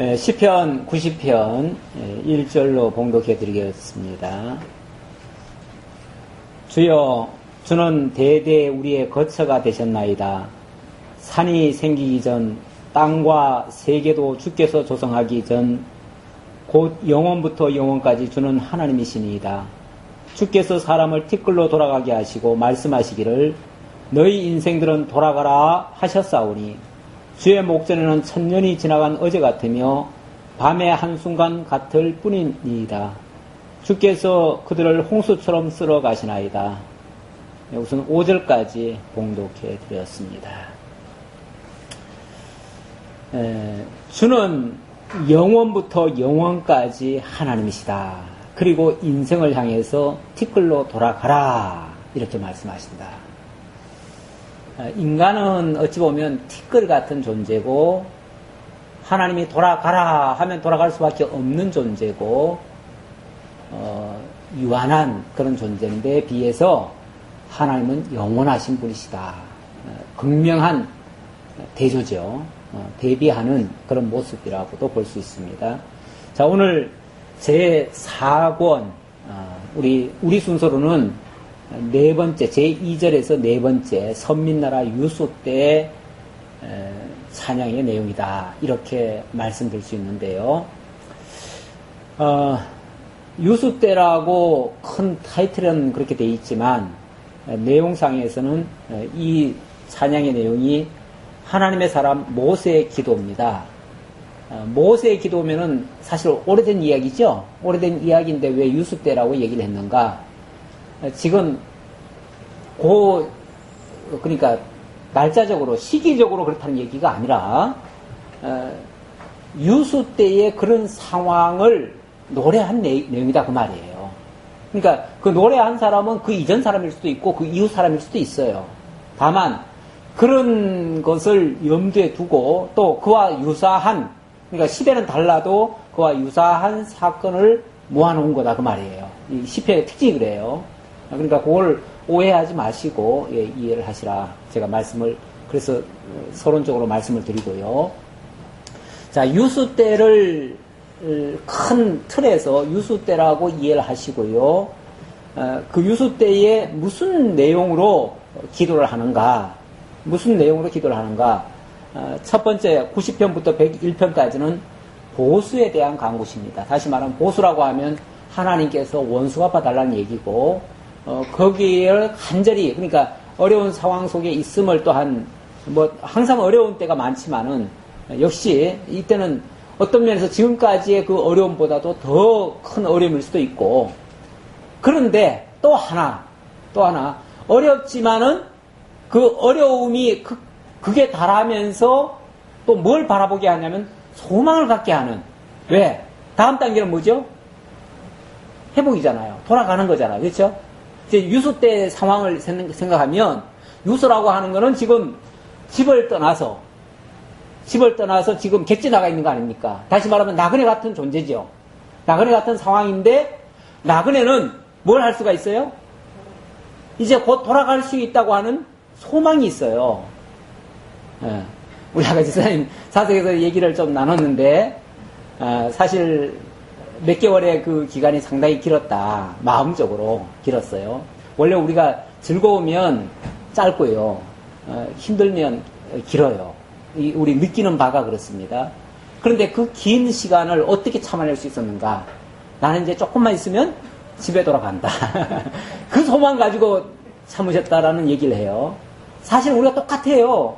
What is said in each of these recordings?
시편 90편 1절로 봉독해 드리겠습니다. 주여, 주는 대대 우리의 거처가 되셨나이다. 산이 생기기 전, 땅과 세계도 주께서 조성하기 전, 곧 영원부터 영원까지 주는 하나님이시니이다. 주께서 사람을 티끌로 돌아가게 하시고 말씀하시기를 너희 인생들은 돌아가라 하셨사오니, 주의 목전에는 천년이 지나간 어제 같으며 밤의 한순간 같을 뿐이니이다. 주께서 그들을 홍수처럼 쓸어 가시나이다. 우선 5절까지 봉독해 드렸습니다. 주는 영원부터 영원까지 하나님이시다. 그리고 인생을 향해서 티끌로 돌아가라, 이렇게 말씀하신다. 인간은 어찌 보면 티끌 같은 존재고, 하나님이 돌아가라 하면 돌아갈 수밖에 없는 존재고, 유한한 그런 존재인데 비해서 하나님은 영원하신 분이시다. 극명한 대조죠. 대비하는 그런 모습이라고도 볼 수 있습니다. 자, 오늘 제 4권, 우리 순서로는 네 번째, 제2절에서 네 번째, 선민나라 유수 때 찬양의 내용이다, 이렇게 말씀드릴 수 있는데요. 유수 때라고 큰 타이틀은 그렇게 되어 있지만, 내용상에서는 이 찬양의 내용이 하나님의 사람 모세의 기도입니다. 모세의 기도면은 사실 오래된 이야기죠? 오래된 이야기인데 왜 유수 때라고 얘기를 했는가? 지금 그러니까 날짜적으로 시기적으로 그렇다는 얘기가 아니라 유수 때의 그런 상황을 노래한 내용이다, 그 말이에요. 그러니까 그 노래한 사람은 그 이전 사람일 수도 있고 그 이후 사람일 수도 있어요. 다만 그런 것을 염두에 두고 또 그와 유사한, 그러니까 시대는 달라도 그와 유사한 사건을 모아놓은 거다, 그 말이에요. 이 시편의 특징이 그래요. 그러니까 그걸 오해하지 마시고 이해를 하시라, 제가 그래서 서론적으로 말씀을 드리고요. 자, 유수 때를 큰 틀에서 유수 때라고 이해를 하시고요. 그 유수 때에 무슨 내용으로 기도를 하는가? 첫 번째 90편부터 101편까지는 보수에 대한 간구십니다. 다시 말하면 보수라고 하면 하나님께서 원수 갚아달라는 얘기고, 거기에 간절히, 그러니까 어려운 상황 속에 있음을 또한, 항상 어려운 때가 많지만은, 역시 이때는 어떤 면에서 지금까지의 그 어려움보다도 더 큰 어려움일 수도 있고, 그런데 또 하나, 어렵지만은 그 어려움이 그게 달하면서 또 뭘 바라보게 하냐면 소망을 갖게 하는, 왜? 다음 단계는 뭐죠? 회복이잖아요. 돌아가는 거잖아요. 그렇죠? 이제 유수 때 상황을 생각하면, 유수라고 하는 거는 지금 집을 떠나서 지금 객지 나가 있는 거 아닙니까? 다시 말하면 나그네 같은 존재죠. 나그네 같은 상황인데, 나그네는 뭘 할 수가 있어요? 이제 곧 돌아갈 수 있다고 하는 소망이 있어요. 예. 우리 아까 지사님 사석에서 얘기를 좀 나눴는데, 사실 몇 개월의 그 기간이 상당히 길었다. 마음적으로 길었어요. 원래 우리가 즐거우면 짧고요. 힘들면 길어요. 우리 느끼는 바가 그렇습니다. 그런데 그 긴 시간을 어떻게 참아낼 수 있었는가? 나는 이제 조금만 있으면 집에 돌아간다. 그 소망 가지고 참으셨다라는 얘기를 해요. 사실 우리가 똑같아요.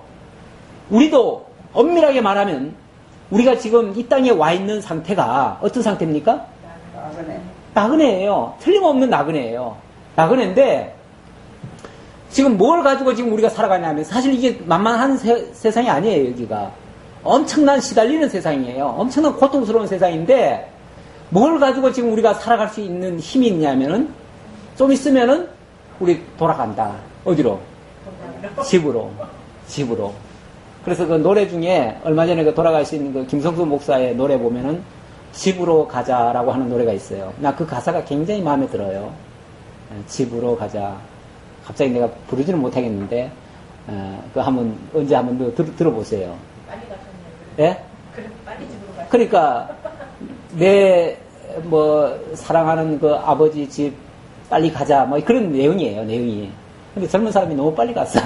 우리도 엄밀하게 말하면 우리가 지금 이 땅에 와 있는 상태가 어떤 상태입니까? 나그네예요. 틀림없는 나그네예요. 나그네인데 지금 뭘 가지고 지금 우리가 살아가냐면, 사실 이게 만만한 세상이 아니에요. 여기가 엄청난 시달리는 세상이에요. 엄청난 고통스러운 세상인데, 뭘 가지고 지금 우리가 살아갈 수 있는 힘이 있냐면은, 좀 있으면은 우리 돌아간다. 어디로? 집으로. 그래서 그 노래 중에 얼마 전에 그 돌아가신 그 김성수 목사의 노래 보면은 집으로 가자라고 하는 노래가 있어요. 나 그 가사가 굉장히 마음에 들어요. 집으로 가자. 갑자기 내가 부르지는 못하겠는데, 언제 한번 들어보세요. 빨리 가셨네요. 예? 그래, 빨리 집으로 가셨네요. 그러니까 내 뭐 사랑하는 그 아버지 집 빨리 가자 뭐 그런 내용이에요, 내용이. 근데 젊은 사람이 너무 빨리 갔어.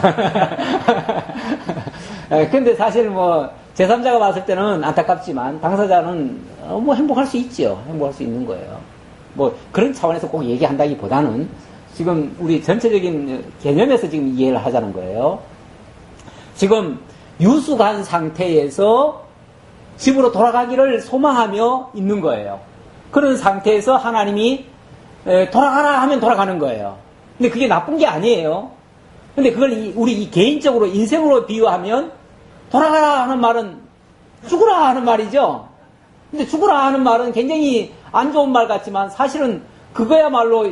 근데 사실 뭐 제3자가 봤을 때는 안타깝지만 당사자는 뭐 행복할 수 있죠. 행복할 수 있는 거예요. 뭐 그런 차원에서 꼭 얘기한다기보다는 지금 우리 전체적인 개념에서 지금 이해를 하자는 거예요. 지금 유숙한 상태에서 집으로 돌아가기를 소망하며 있는 거예요. 그런 상태에서 하나님이 돌아가라 하면 돌아가는 거예요. 근데 그게 나쁜 게 아니에요. 근데 그걸 우리 개인적으로 인생으로 비유하면 돌아가라 하는 말은 죽으라 하는 말이죠. 근데 죽으라 하는 말은 굉장히 안 좋은 말 같지만 사실은 그거야말로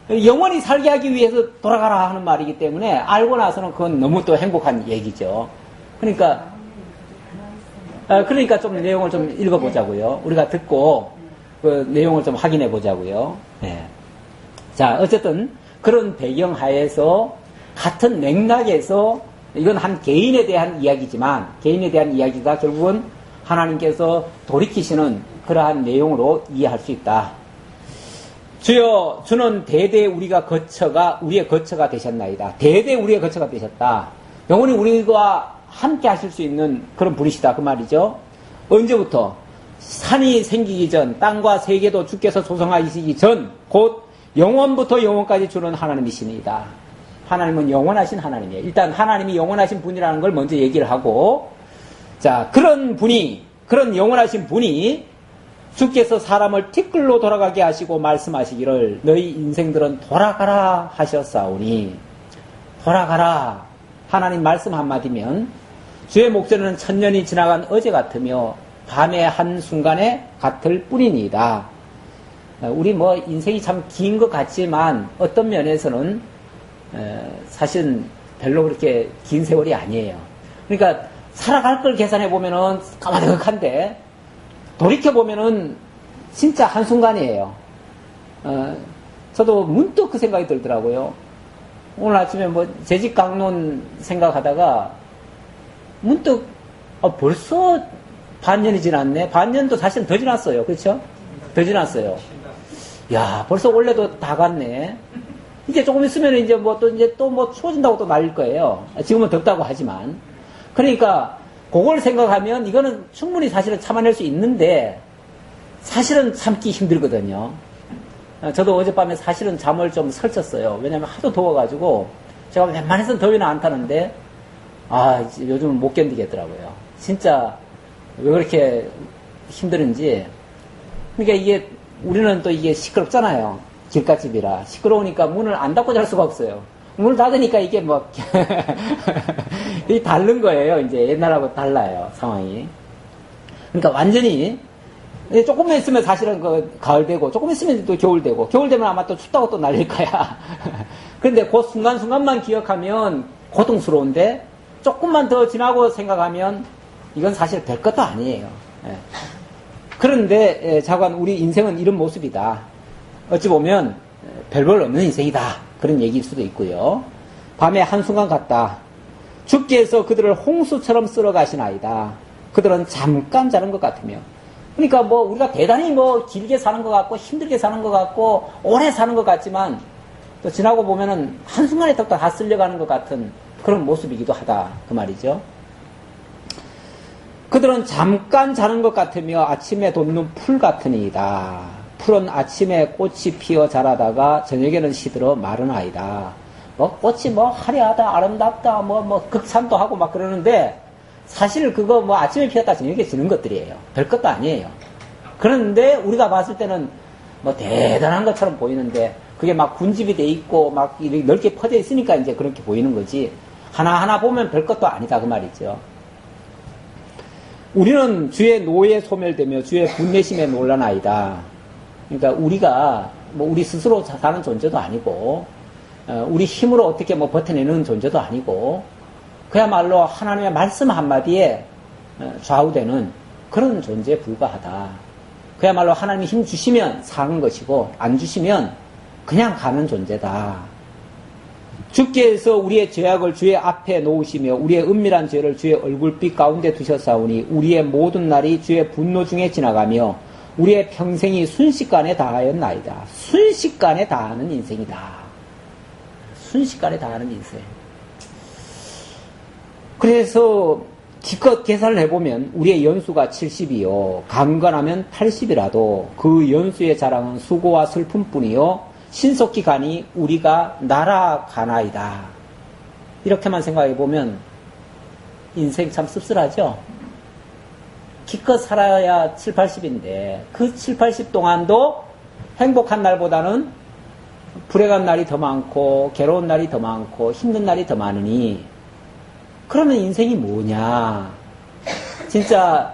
영원히 살게 하기 위해서 돌아가라 하는 말이기 때문에 알고 나서는 그건 너무 또 행복한 얘기죠. 그러니까 좀 내용을 좀 읽어보자고요. 우리가 듣고 그 내용을 좀 확인해 보자고요. 네. 자, 어쨌든 그런 배경 하에서 같은 맥락에서 이건 한 개인에 대한 이야기지만 개인에 대한 이야기가 결국은 하나님께서 돌이키시는 그러한 내용으로 이해할 수 있다. 주여, 주는 대대 우리의 거처가 되셨나이다. 대대 우리의 거처가 되셨다. 영원히 우리와 함께 하실 수 있는 그런 분이시다. 그 말이죠. 언제부터? 산이 생기기 전, 땅과 세계도 주께서 조성하시기 전, 곧 영원부터 영원까지 주는 하나님이시니이다. 하나님은 영원하신 하나님이에요. 일단 하나님이 영원하신 분이라는 걸 먼저 얘기를 하고, 자, 그런 영원하신 분이 주께서 사람을 티끌로 돌아가게 하시고 말씀하시기를 너희 인생들은 돌아가라 하셨사오니, 돌아가라. 하나님 말씀 한마디면 주의 목전에는 천년이 지나간 어제 같으며 밤의 한순간에 같을 뿐이니이다. 우리 뭐 인생이 참 긴 것 같지만 어떤 면에서는 사실은 별로 그렇게 긴 세월이 아니에요. 그러니까 살아갈 걸 계산해 보면은 까마득한데 돌이켜-보면은 진짜 한순간이에요. 저도 문득 그 생각이 들더라고요. 오늘 아침에 뭐 재직 강론 생각하다가 문득 벌써 반년이 지났네. 반년도 사실은 더 지났어요. 그렇죠? 더 지났어요. 야, 벌써 올해도 다 갔네. 이제 조금 있으면 이제 뭐 추워진다고 또 날릴 거예요. 지금은 덥다고 하지만. 그러니까 그걸 생각하면 이거는 충분히 사실은 참아낼 수 있는데 사실은 참기 힘들거든요. 저도 어젯밤에 사실은 잠을 좀 설쳤어요. 왜냐면 하도 더워가지고 제가 웬만해서는 더위는 안 타는데 요즘은 못 견디겠더라고요. 진짜 왜 그렇게 힘들은지. 그러니까 이게 우리는 또 이게 시끄럽잖아요. 길가집이라 시끄러우니까 문을 안 닫고 잘 수가 없어요. 문을 닫으니까 이게 뭐 이게 다른 거예요. 이제 옛날하고 달라요, 상황이. 그러니까 완전히 조금만 있으면 사실은 그 가을 되고 조금 있으면 또 겨울 되고 겨울 되면 아마 또 춥다고 또 날릴 거야. 그런데 그 순간순간만 기억하면 고통스러운데 조금만 더 지나고 생각하면 이건 사실 별것도 아니에요. 그런데 자관 우리 인생은 이런 모습이다. 어찌 보면 별볼 없는 인생이다. 그런 얘기일 수도 있고요. 밤에 한순간 같다. 주께서 그들을 홍수처럼 쓸어 가시나이다. 그들은 잠깐 자는 것 같으며. 그러니까 뭐 우리가 대단히 뭐 길게 사는 것 같고 힘들게 사는 것 같고 오래 사는 것 같지만 또 지나고 보면은 한순간에 다 쓸려가는 것 같은 그런 모습이기도 하다. 그 말이죠. 그들은 잠깐 자는 것 같으며 아침에 돋는 풀 같으니이다. 풀은 아침에 꽃이 피어 자라다가 저녁에는 시들어 마른 아이다. 뭐 꽃이 뭐 화려하다, 아름답다, 뭐 극찬도 하고 막 그러는데 사실 그거 뭐 아침에 피었다 저녁에 지는 것들이에요. 별것도 아니에요. 그런데 우리가 봤을 때는 뭐 대단한 것처럼 보이는데 그게 막 군집이 돼 있고 막 이렇게 넓게 퍼져 있으니까 이제 그렇게 보이는 거지. 하나하나 보면 별것도 아니다 그 말이죠. 우리는 주의 노에 소멸되며 주의 분내심에 놀라나이다. 그러니까 우리가 뭐 우리 스스로 사는 존재도 아니고 우리 힘으로 어떻게 뭐 버텨내는 존재도 아니고 그야말로 하나님의 말씀 한마디에 좌우되는 그런 존재에 불과하다. 그야말로 하나님이 힘 주시면 사는 것이고 안 주시면 그냥 가는 존재다. 주께서 우리의 죄악을 주의 앞에 놓으시며 우리의 은밀한 죄를 주의 얼굴빛 가운데 두셨사오니 우리의 모든 날이 주의 분노 중에 지나가며 우리의 평생이 순식간에 다하였나이다. 순식간에 다하는 인생이다. 순식간에 다하는 인생. 그래서 기껏 계산을 해보면 우리의 연수가 70이요 강건하면 80이라도 그 연수의 자랑은 수고와 슬픔뿐이요 신속히 가니 우리가 날아가나이다. 이렇게만 생각해보면 인생 참 씁쓸하죠. 기껏 살아야 7, 80인데 그 7, 80 동안도 행복한 날보다는 불행한 날이 더 많고 괴로운 날이 더 많고 힘든 날이 더 많으니 그러면 인생이 뭐냐. 진짜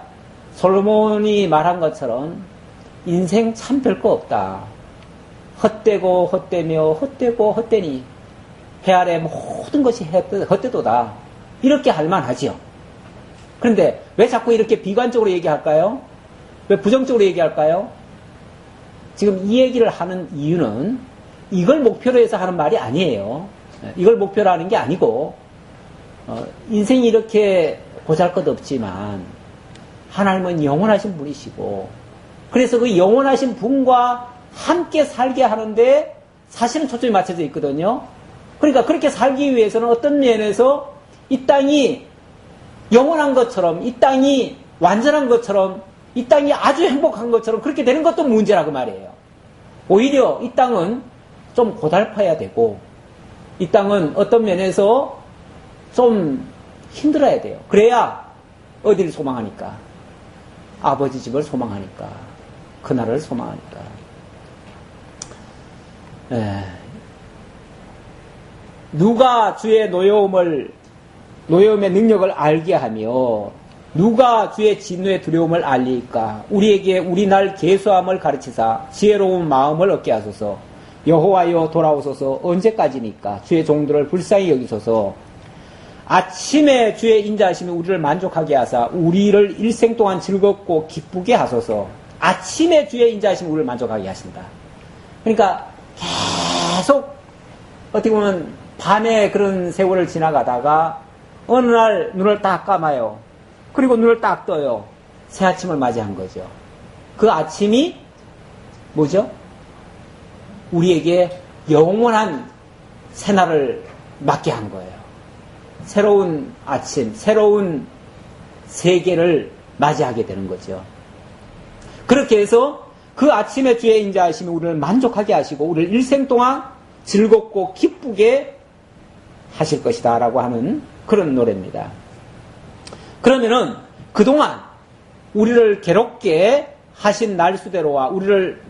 솔로몬이 말한 것처럼 인생 참 별거 없다. 헛되고 헛되며 헛되고 헛되니 해 아래 모든 것이 헛되도다. 이렇게 할 만하지요. 그런데 왜 자꾸 이렇게 비관적으로 얘기할까요? 왜 부정적으로 얘기할까요? 지금 이 얘기를 하는 이유는 이걸 목표로 해서 하는 말이 아니에요. 이걸 목표로 하는 게 아니고 인생이 이렇게 보잘것없지만 하나님은 영원하신 분이시고 그래서 그 영원하신 분과 함께 살게 하는데 사실은 초점이 맞춰져 있거든요. 그러니까 그렇게 살기 위해서는 어떤 면에서 이 땅이 영원한 것처럼 이 땅이 완전한 것처럼 이 땅이 아주 행복한 것처럼 그렇게 되는 것도 문제라고 말이에요. 오히려 이 땅은 좀 고달파야 되고 이 땅은 어떤 면에서 좀 힘들어야 돼요. 그래야 어디를 소망하니까? 아버지 집을 소망하니까. 그날을 소망하니까. 누가 주의 노여움의 능력을 알게 하며 누가 주의 진노의 두려움을 알리까? 우리에게 우리 날 계수함을 가르치사 지혜로운 마음을 얻게 하소서. 여호와여 돌아오소서. 언제까지니까? 주의 종들을 불쌍히 여기소서. 아침에 주의 인자하심이 우리를 만족하게 하사 우리를 일생 동안 즐겁고 기쁘게 하소서. 아침에 주의 인자하심이 우리를 만족하게 하신다. 그러니까 계속 어떻게 보면 밤에 그런 세월을 지나가다가 어느 날 눈을 딱 감아요. 그리고 눈을 딱 떠요. 새 아침을 맞이한 거죠. 그 아침이 뭐죠? 우리에게 영원한 새날을 맞게 한 거예요. 새로운 아침, 새로운 세계를 맞이하게 되는 거죠. 그렇게 해서 그 아침에 주의 인자하심이 우리를 만족하게 하시고 우리를 일생 동안 즐겁고 기쁘게 하실 것이다 라고 하는 그런 노래입니다. 그러면은 그동안 우리를 괴롭게 하신 날수대로와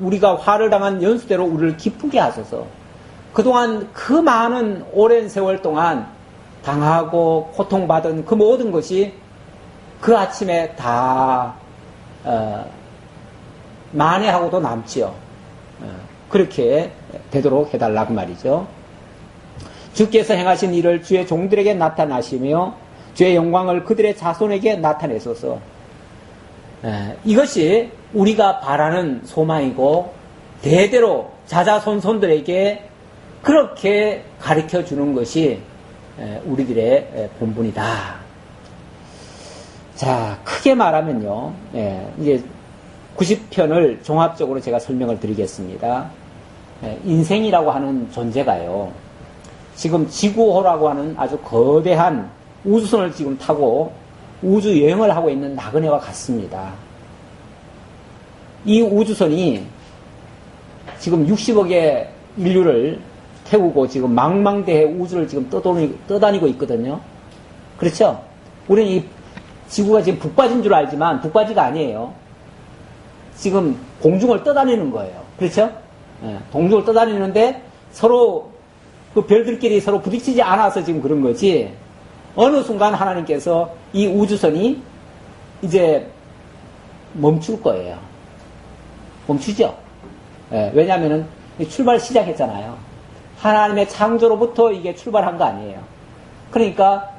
우리가 화를 당한 연수대로 우리를 기쁘게 하소서. 그동안 그 많은 오랜 세월 동안 당하고 고통받은 그 모든 것이 그 아침에 다 만회하고도 남지요. 그렇게 되도록 해달라고 말이죠. 주께서 행하신 일을 주의 종들에게 나타나시며 주의 영광을 그들의 자손에게 나타내소서. 이것이 우리가 바라는 소망이고 대대로 자자손손들에게 그렇게 가르쳐 주는 것이 우리들의 본분이다. 자, 크게 말하면요. 이제 90편을 종합적으로 제가 설명을 드리겠습니다. 인생이라고 하는 존재가요. 지금 지구호라고 하는 아주 거대한 우주선을 지금 타고 우주 여행을 하고 있는 나그네와 같습니다. 이 우주선이 지금 60억의 인류를 태우고 지금 망망대해 우주를 지금 떠다니고 있거든요. 그렇죠? 우리는 이 지구가 지금 북바지인 줄 알지만 북바지가 아니에요. 지금 공중을 떠다니는 거예요. 그렇죠? 공중을 떠다니는데 서로 그 별들끼리 서로 부딪히지 않아서 지금 그런 거지. 어느 순간 하나님께서 이 우주선이 이제 멈출 거예요. 멈추죠? 왜냐하면은 출발 시작했잖아요. 하나님의 창조로부터 이게 출발한 거 아니에요. 그러니까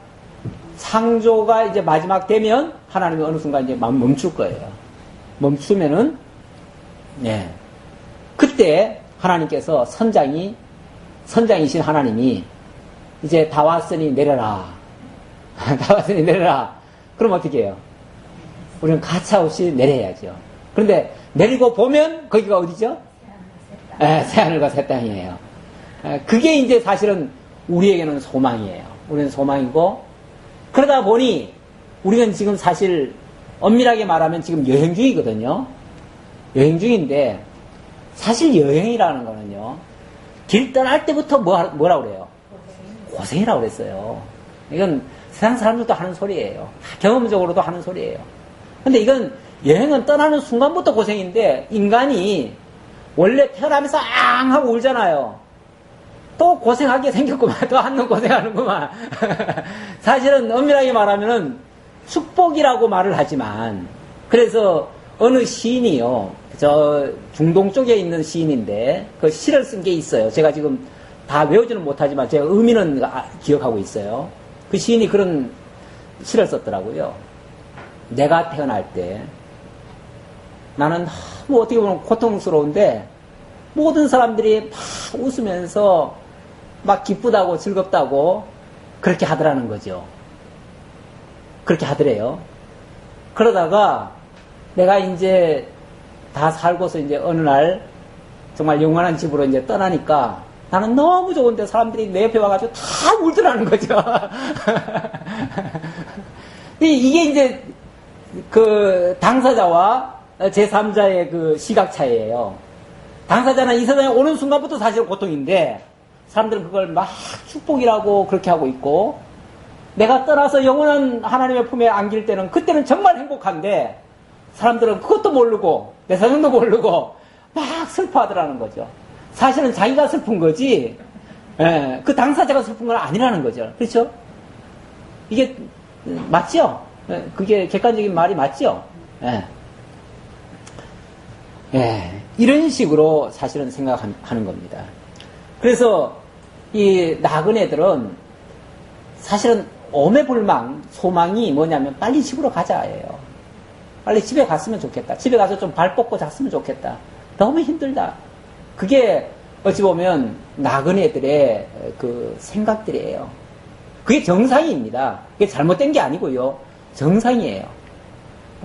창조가 이제 마지막 되면 하나님이 어느 순간 이제 멈출 거예요. 멈추면은 그때 하나님께서 선장이신 하나님이 이제 다 왔으니 내려라. 다 왔으니 내려라. 그럼 어떻게 해요? 우리는 가차없이 내려야죠. 그런데 내리고 보면 거기가 어디죠? 새하늘과 새 땅이에요. 그게 이제 사실은 우리에게는 소망이에요. 우리는 소망이고, 그러다 보니 우리는 지금 사실 엄밀하게 말하면 지금 여행 중이거든요. 여행 중인데, 사실 여행이라는 거는요, 길 떠날 때부터 뭐라 그래요? 고생이라고 그랬어요. 이건 세상 사람들도 하는 소리예요. 경험적으로도 하는 소리예요. 근데 이건 여행은 떠나는 순간부터 고생인데, 인간이 원래 태어나면서 앙 하고 울잖아요. 또 고생하게 생겼구만. 또 한놈 고생하는구만. 사실은 엄밀하게 말하면은 축복이라고 말을 하지만, 그래서 어느 시인이요, 저 중동 쪽에 있는 시인인데 그 시를 쓴 게 있어요. 제가 지금 다 외우지는 못하지만 제가 의미는 기억하고 있어요. 그 시인이 그런 시를 썼더라고요. 내가 태어날 때 나는 뭐 어떻게 보면 고통스러운데 모든 사람들이 막 웃으면서 막 기쁘다고 즐겁다고 그렇게 하더라는 거죠. 그렇게 하더래요. 그러다가 내가 이제 다 살고서 이제 어느 날 정말 영원한 집으로 이제 떠나니까 나는 너무 좋은데 사람들이 내 옆에 와가지고 다 울더라는 거죠. 이게 이제 그 당사자와 제3자의 그 시각 차이예요. 당사자는 이 세상에 오는 순간부터 사실 고통인데 사람들은 그걸 막 축복이라고 그렇게 하고 있고, 내가 떠나서 영원한 하나님의 품에 안길 때는 그때는 정말 행복한데 사람들은 그것도 모르고 내 사정도 모르고 막 슬퍼하더라는 거죠. 사실은 자기가 슬픈 거지, 그 당사자가 슬픈 건 아니라는 거죠. 그렇죠? 이게 맞죠? 그게 객관적인 말이 맞죠? 이런 식으로 사실은 생각하는 겁니다. 그래서 이 나그네들은 사실은 오매불망 소망이 뭐냐면 빨리 집으로 가자예요. 빨리 집에 갔으면 좋겠다. 집에 가서 좀 발 뻗고 잤으면 좋겠다. 너무 힘들다. 그게 어찌 보면 나그네들의 그 생각들이에요. 그게 정상입니다. 그게 잘못된 게 아니고요. 정상이에요.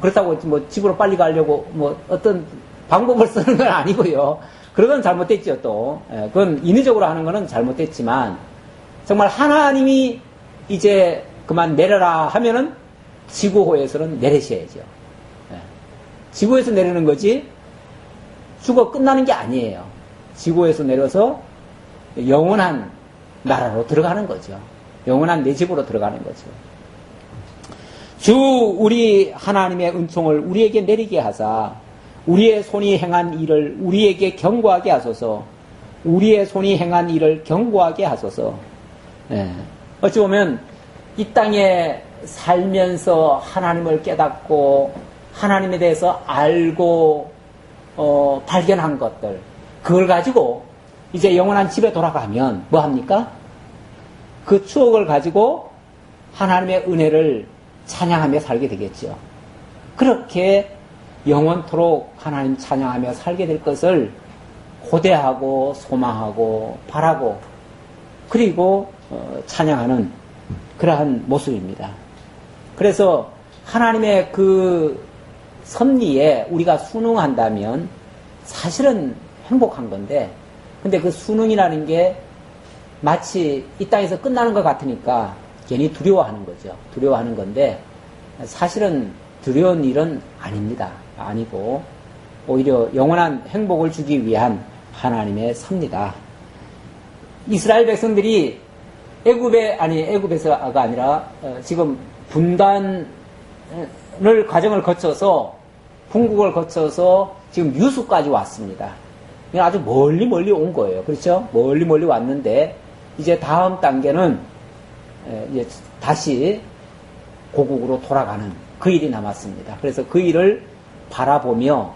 그렇다고 뭐 집으로 빨리 가려고 뭐 어떤 방법을 쓰는 건 아니고요. 그런 건 잘못됐죠, 또. 그건 인위적으로 하는 거는 잘못됐지만, 정말 하나님이 이제 그만 내려라 하면은 지구호에서는 내리셔야죠. 지구에서 내리는 거지 죽어 끝나는 게 아니에요. 지구에서 내려서 영원한 나라로 들어가는 거죠. 영원한 내 집으로 들어가는 거죠. 주 우리 하나님의 은총을 우리에게 내리게 하사 우리의 손이 행한 일을 우리에게 경고하게 하소서. 우리의 손이 행한 일을 경고하게 하소서. 어찌 보면 이 땅에 살면서 하나님을 깨닫고 하나님에 대해서 알고 발견한 것들, 그걸 가지고 이제 영원한 집에 돌아가면 뭐 합니까? 그 추억을 가지고 하나님의 은혜를 찬양하며 살게 되겠죠. 그렇게 영원토록 하나님 찬양하며 살게 될 것을 고대하고 소망하고 바라고 그리고 찬양하는 그러한 모습입니다. 그래서 하나님의 그 섭리에 우리가 순응한다면 사실은 행복한 건데, 근데 그 순응이라는 게 마치 이 땅에서 끝나는 것 같으니까 괜히 두려워하는 거죠. 두려워하는 건데 사실은 두려운 일은 아닙니다. 아니고 오히려 영원한 행복을 주기 위한 하나님의 섭리다. 이스라엘 백성들이 애굽에서가 아니라 지금 분단을 과정을 거쳐서 분국을 거쳐서 지금 유수까지 왔습니다. 아주 멀리 온 거예요. 그렇죠? 멀리 왔는데 이제 다음 단계는 이제 다시 고국으로 돌아가는 그 일이 남았습니다. 그래서 그 일을 바라보며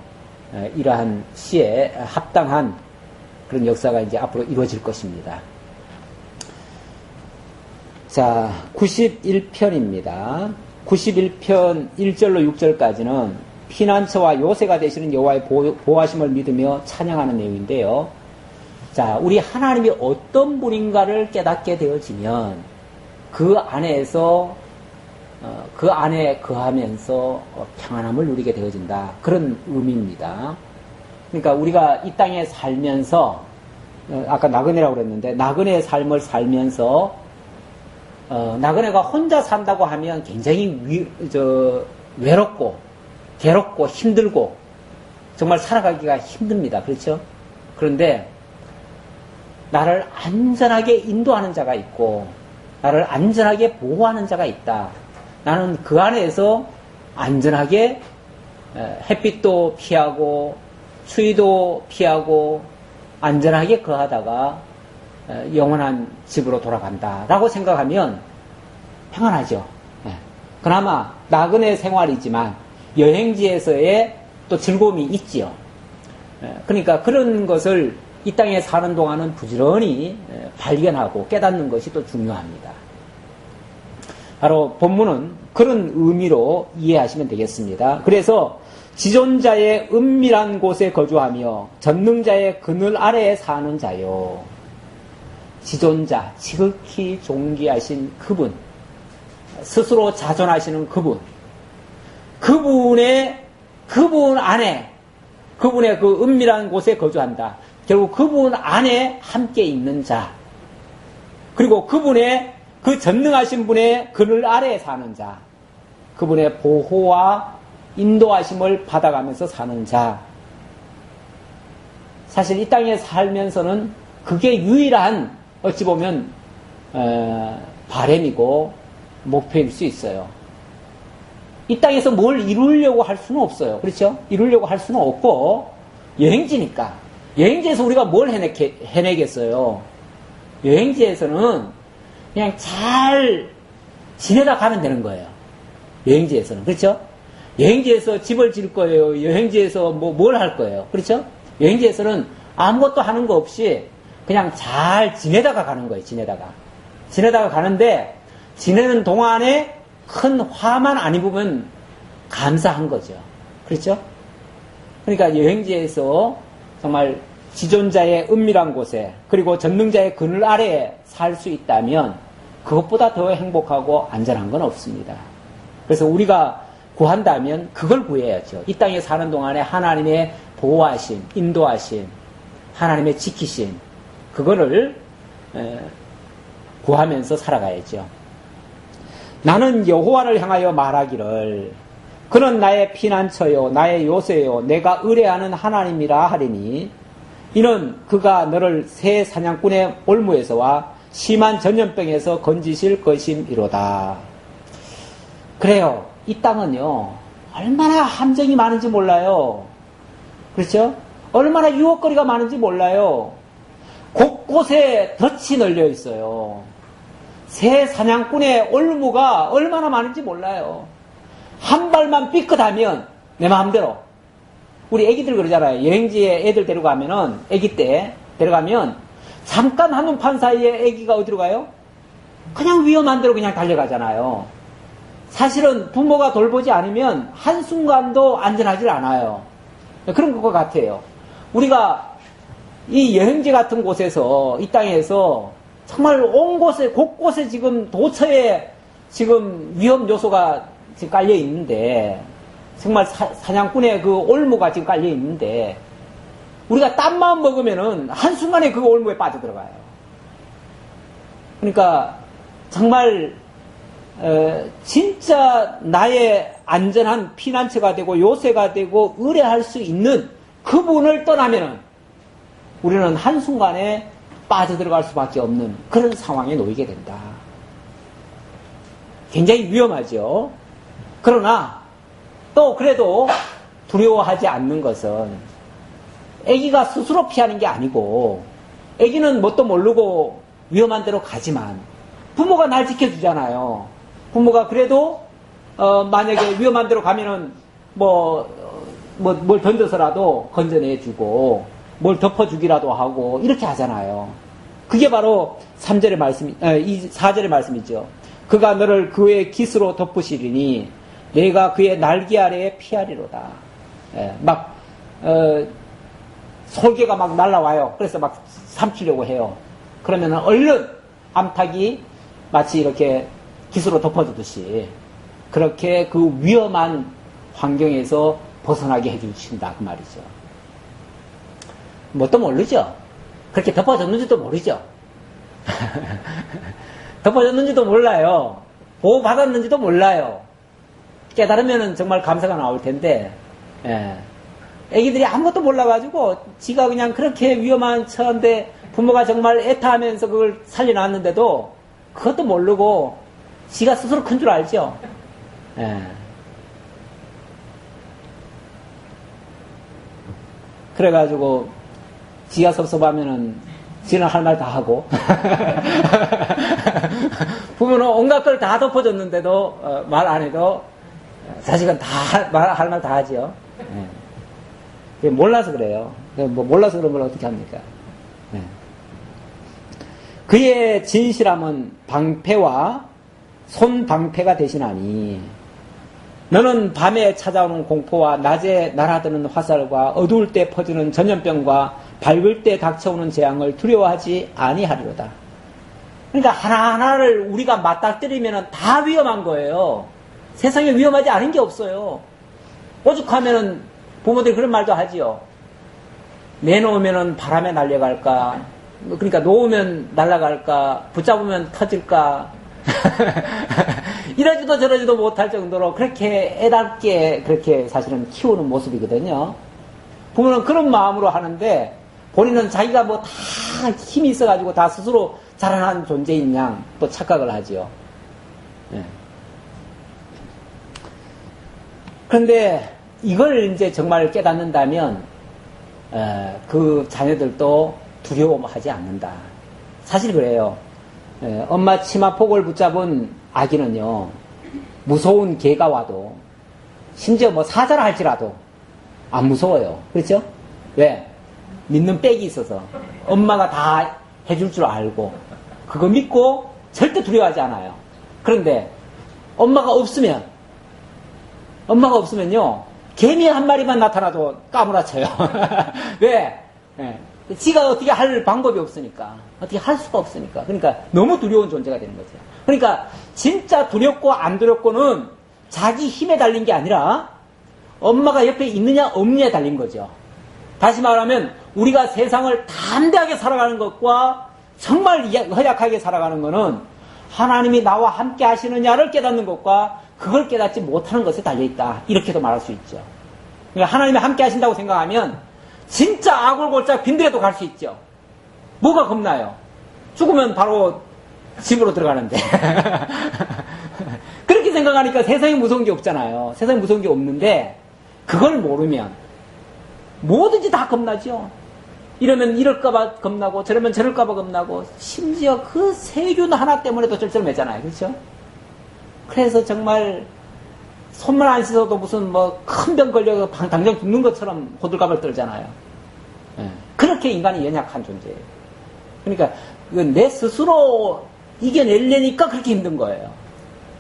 이러한 시에 합당한 그런 역사가 이제 앞으로 이루어질 것입니다. 자, 91편입니다. 91편 1절로 6절까지는 피난처와 요새가 되시는 여호와의 보호하심을 믿으며 찬양하는 내용인데요. 자, 우리 하나님이 어떤 분인가를 깨닫게 되어지면 그 안에서 그 안에 거하면서 평안함을 누리게 되어진다. 그런 의미입니다. 그러니까 우리가 이 땅에 살면서 아까 나그네라고 그랬는데 나그네의 삶을 살면서 나그네가 혼자 산다고 하면 굉장히 외롭고 괴롭고 힘들고 정말 살아가기가 힘듭니다. 그렇죠? 그런데 나를 안전하게 인도하는 자가 있고 나를 안전하게 보호하는 자가 있다. 나는 그 안에서 안전하게 햇빛도 피하고 추위도 피하고 안전하게 거하다가 영원한 집으로 돌아간다라고 생각하면 평안하죠. 그나마 나그네 생활이지만 여행지에서의 또 즐거움이 있지요. 그러니까 그런 것을 이 땅에 사는 동안은 부지런히 발견하고 깨닫는 것이 또 중요합니다. 바로 본문은 그런 의미로 이해하시면 되겠습니다. 그래서 지존자의 은밀한 곳에 거주하며 전능자의 그늘 아래에 사는 자요. 지존자, 지극히 존귀하신 그분, 스스로 자존하시는 그분, 그분 안에, 그분의 그 은밀한 곳에 거주한다. 결국 그분 안에 함께 있는 자, 그리고 그분의 그 전능하신 분의 그늘 아래에 사는 자, 그분의 보호와 인도하심을 받아가면서 사는 자. 사실 이 땅에 살면서는 그게 유일한 어찌 보면 바람이고 목표일 수 있어요. 이 땅에서 뭘 이루려고 할 수는 없어요. 그렇죠? 이루려고 할 수는 없고 여행지니까. 여행지에서 우리가 뭘 해내겠어요? 여행지에서는 그냥 잘 지내다 가면 되는 거예요. 여행지에서는. 그렇죠? 여행지에서 집을 지을 거예요. 여행지에서 뭘 할 거예요. 그렇죠? 여행지에서는 아무것도 하는 거 없이 그냥 잘 지내다가 가는 거예요. 지내다가 가는데 지내는 동안에 큰 화만 안 입으면 감사한 거죠. 그렇죠? 그러니까 여행지에서 정말 지존자의 은밀한 곳에 그리고 전능자의 그늘 아래에 살 수 있다면 그것보다 더 행복하고 안전한 건 없습니다. 그래서 우리가 구한다면 그걸 구해야죠. 이 땅에 사는 동안에 하나님의 보호하심, 인도하심, 하나님의 지키심, 그거를 구하면서 살아가야죠. 나는 여호와를 향하여 말하기를 그는 나의 피난처요 나의 요새요 내가 의뢰하는 하나님이라 하리니 이는 그가 너를 새 사냥꾼의 올무에서와 심한 전염병에서 건지실 것임이로다. 그래요. 이 땅은요 얼마나 함정이 많은지 몰라요. 그렇죠? 얼마나 유혹거리가 많은지 몰라요. 곳곳에 덫이 널려 있어요. 새 사냥꾼의 올무가 얼마나 많은지 몰라요. 한 발만 삐끗하면 내 마음대로. 우리 애기들 그러잖아요. 여행지에 애들 데려가면은 애기 때 데려가면 잠깐 한눈판 사이에 애기가 어디로 가요? 그냥 위험한 데로 그냥 달려가잖아요. 사실은 부모가 돌보지 않으면 한순간도 안전하지 않아요. 그런 것 같아요. 우리가 이 여행지 같은 곳에서 이 땅에서 정말 온 곳에 곳곳에 지금 도처에 지금 위험 요소가 지금 깔려 있는데 정말 사냥꾼의 그 올무가 지금 깔려 있는데 우리가 딴 마음 먹으면은 한순간에 그 올무에 빠져들어가요. 그러니까 정말 진짜 나의 안전한 피난처가 되고 요새가 되고 의뢰할 수 있는 그분을 떠나면은 우리는 한순간에 빠져들어갈 수밖에 없는 그런 상황에 놓이게 된다. 굉장히 위험하죠. 그러나 또 그래도 두려워하지 않는 것은 아기가 스스로 피하는 게 아니고 아기는 뭣도 모르고 위험한 데로 가지만 부모가 날 지켜주잖아요. 부모가 그래도 만약에 위험한 데로 가면은 뭘 던져서라도 건져내주고 뭘 덮어주기라도 하고 이렇게 하잖아요. 그게 바로 3절의 말씀, 4절의 말씀이죠. 그가 너를 그의 깃으로 덮으시리니 내가 그의 날개 아래에 피하리로다. 솔개가 막 날라와요. 그래서 막 삼키려고 해요. 그러면은 얼른 암탉이 마치 이렇게 깃으로 덮어주듯이 그렇게 그 위험한 환경에서 벗어나게 해주신다 그 말이죠. 뭣도 모르죠. 그렇게 덮어줬는지도 모르죠. 덮어줬는지도 몰라요. 보호받았는지도 몰라요. 깨달으면 정말 감사가 나올 텐데, 예. 애기들이 아무것도 몰라가지고, 지가 그냥 그렇게 위험한 처인데, 부모가 정말 애타하면서 그걸 살려놨는데도, 그것도 모르고, 지가 스스로 큰 줄 알죠. 예. 그래가지고, 지가 섭섭하면은, 지는 할 말 다 하고, 부모는 온갖 걸 다 덮어줬는데도, 말 안 해도, 자식은 다, 할 말 다 하지요. 예. 몰라서 그래요. 뭐, 몰라서 그런 걸 어떻게 합니까? 예. 그의 진실함은 방패와 손방패가 되시나니, 너는 밤에 찾아오는 공포와 낮에 날아드는 화살과 어두울 때 퍼지는 전염병과 밝을 때 닥쳐오는 재앙을 두려워하지 아니하리로다. 그러니까 하나하나를 우리가 맞닥뜨리면 다 위험한 거예요. 세상에 위험하지 않은 게 없어요. 오죽하면은 부모들이 그런 말도 하지요. 내놓으면은 바람에 날려갈까? 그러니까 놓으면 날아갈까? 붙잡으면 터질까? 이러지도 저러지도 못할 정도로 그렇게 애답게 그렇게 사실은 키우는 모습이거든요. 부모는 그런 마음으로 하는데 본인은 자기가 뭐 다 힘이 있어가지고 다 스스로 자라난 존재인 양 또 착각을 하지요. 네. 그런데 이걸 이제 정말 깨닫는다면 그 자녀들도 두려워하지 않는다. 사실 그래요. 엄마 치마폭을 붙잡은 아기는요, 무서운 개가 와도, 심지어 뭐 사자라 할지라도 안 무서워요. 그렇죠? 왜? 믿는 백이 있어서. 엄마가 다 해줄 줄 알고, 그거 믿고 절대 두려워하지 않아요. 그런데 엄마가 없으면요, 개미 한 마리만 나타나도 까무라쳐요. 왜? 네. 지가 어떻게 할 방법이 없으니까. 어떻게 할 수가 없으니까. 그러니까 너무 두려운 존재가 되는 거죠. 그러니까 진짜 두렵고 안 두렵고는 자기 힘에 달린 게 아니라 엄마가 옆에 있느냐 없느냐에 달린 거죠. 다시 말하면 우리가 세상을 담대하게 살아가는 것과 정말 허약하게 살아가는 것은 하나님이 나와 함께 하시느냐를 깨닫는 것과 그걸 깨닫지 못하는 것에 달려있다. 이렇게도 말할 수 있죠. 그러니까 하나님이 함께 하신다고 생각하면 진짜 아골골짝 빈들에도 갈 수 있죠. 뭐가 겁나요? 죽으면 바로 집으로 들어가는데. 그렇게 생각하니까 세상에 무서운 게 없잖아요. 세상에 무서운 게 없는데 그걸 모르면 뭐든지 다 겁나죠. 이러면 이럴까봐 겁나고 저러면 저럴까봐 겁나고 심지어 그 세균 하나 때문에도 쩔쩔매잖아요. 그렇죠? 그래서 정말 손만 안 씻어도 무슨 뭐 큰 병 걸려 당장 죽는 것처럼 호들갑을 떨잖아요. 그렇게 인간이 연약한 존재예요. 그러니까 내 스스로 이겨내려니까 그렇게 힘든 거예요.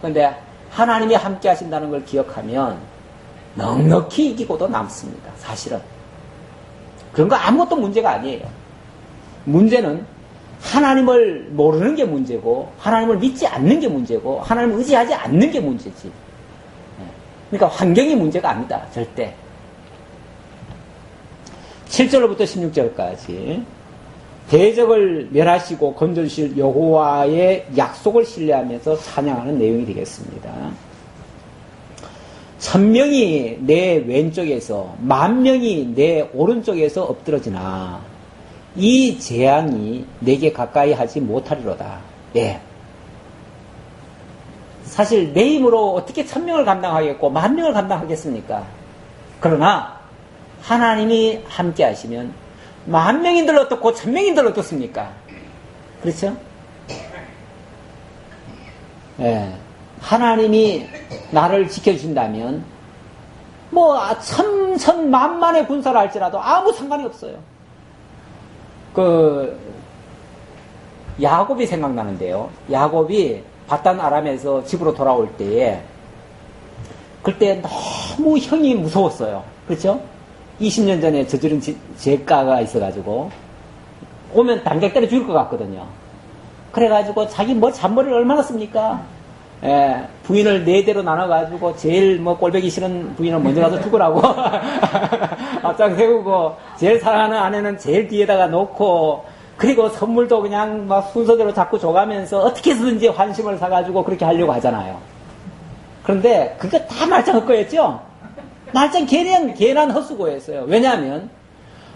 그런데 하나님이 함께 하신다는 걸 기억하면 넉넉히 이기고도 남습니다. 사실은. 그런 거 아무것도 문제가 아니에요. 문제는 하나님을 모르는 게 문제고 하나님을 믿지 않는 게 문제고 하나님을 의지하지 않는 게 문제지. 그러니까 환경이 문제가 아니다. 절대. 7절부터 16절까지 대적을 멸하시고 건져주실 여호와의 약속을 신뢰하면서 찬양하는 내용이 되겠습니다. 1000명이 내 왼쪽에서 10,000명이 내 오른쪽에서 엎드러지나 이 재앙이 내게 가까이 하지 못하리로다. 예. 사실 내 힘으로 어떻게 1000명을 감당하겠고 10,000명을 감당하겠습니까? 그러나 하나님이 함께 하시면 10,000명인들 어떻고 1000명인들 어떻습니까? 그렇죠? 예. 하나님이 나를 지켜주신다면 뭐 천만만의 군사를 할지라도 아무 상관이 없어요. 야곱이 생각나는데요. 야곱이 바단 아람에서 집으로 돌아올 때에 그때 너무 형이 무서웠어요. 그렇죠? 20년 전에 저지른 죄가가 있어가지고 오면 당장 때려 죽일 것 같거든요. 그래가지고 자기 뭐 잔머리를 얼마나 씁니까? 예, 부인을 4대로 나눠가지고 제일 뭐 꼴보기 싫은 부인은 먼저 가서 죽으라고 앞장 세우고 제일 사랑하는 아내는 제일 뒤에다가 놓고 그리고 선물도 그냥 막 순서대로 자꾸 줘가면서 어떻게 해서든지 환심을 사가지고 그렇게 하려고 하잖아요. 그런데 그거 다 말짱 헛거였죠? 말짱 괜한 헛수고였어요. 왜냐하면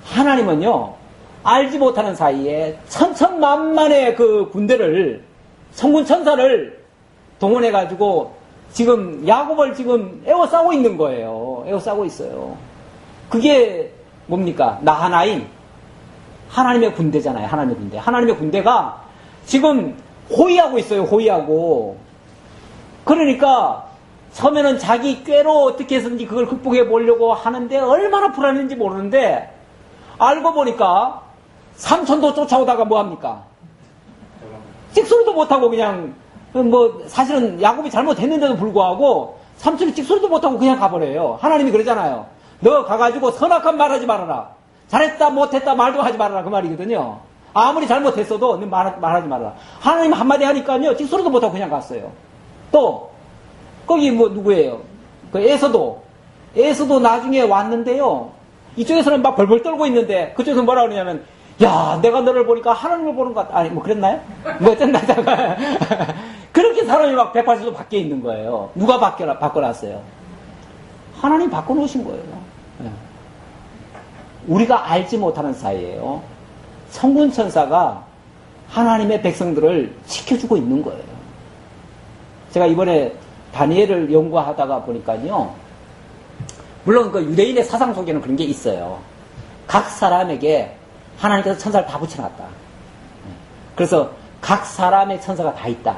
하나님은요 알지 못하는 사이에 천천만만의 그 군대를 성군 천사를 동원해가지고 지금 야곱을 지금 에워싸고 있는 거예요. 에워싸고 있어요. 그게 뭡니까? 나하나임 하나님의 군대잖아요. 하나님의 군대. 하나님의 군대가 지금 호위하고 있어요. 호위하고. 그러니까 처음에는 자기 꾀로 어떻게 해서든지 그걸 극복해 보려고 하는데 얼마나 불안했는지 모르는데 알고 보니까 삼촌도 쫓아오다가 뭐합니까? 찍소리도 못하고 그냥 뭐 사실은 야곱이 잘못했는데도 불구하고 삼촌이 찍소리도 못하고 그냥 가버려요. 하나님이 그러잖아요. 너 가가지고 선악한 말하지 말아라. 잘했다 못했다 말도 하지 말아라 그 말이거든요. 아무리 잘못했어도 너 말하지 말아라. 하나님 한마디 하니까요 찍소리도 못하고 그냥 갔어요. 또 거기 뭐 누구예요? 그 에서도 나중에 왔는데요. 이쪽에서는 막 벌벌 떨고 있는데 그쪽에서 뭐라 그러냐면 야 내가 너를 보니까 하나님을 보는 것 같다. 아니 뭐 그랬나요? 뭐 어쩐다다가 그렇게 사람이 막 180도 바뀌어 있는 거예요. 누가 바꿔놨어요? 하나님 바꿔놓으신 거예요. 우리가 알지 못하는 사이에요. 성군 천사가 하나님의 백성들을 지켜주고 있는 거예요. 제가 이번에 다니엘을 연구하다가 보니까요. 물론 그 유대인의 사상 속에는 그런 게 있어요. 각 사람에게 하나님께서 천사를 다 붙여놨다. 그래서 각 사람의 천사가 다 있다.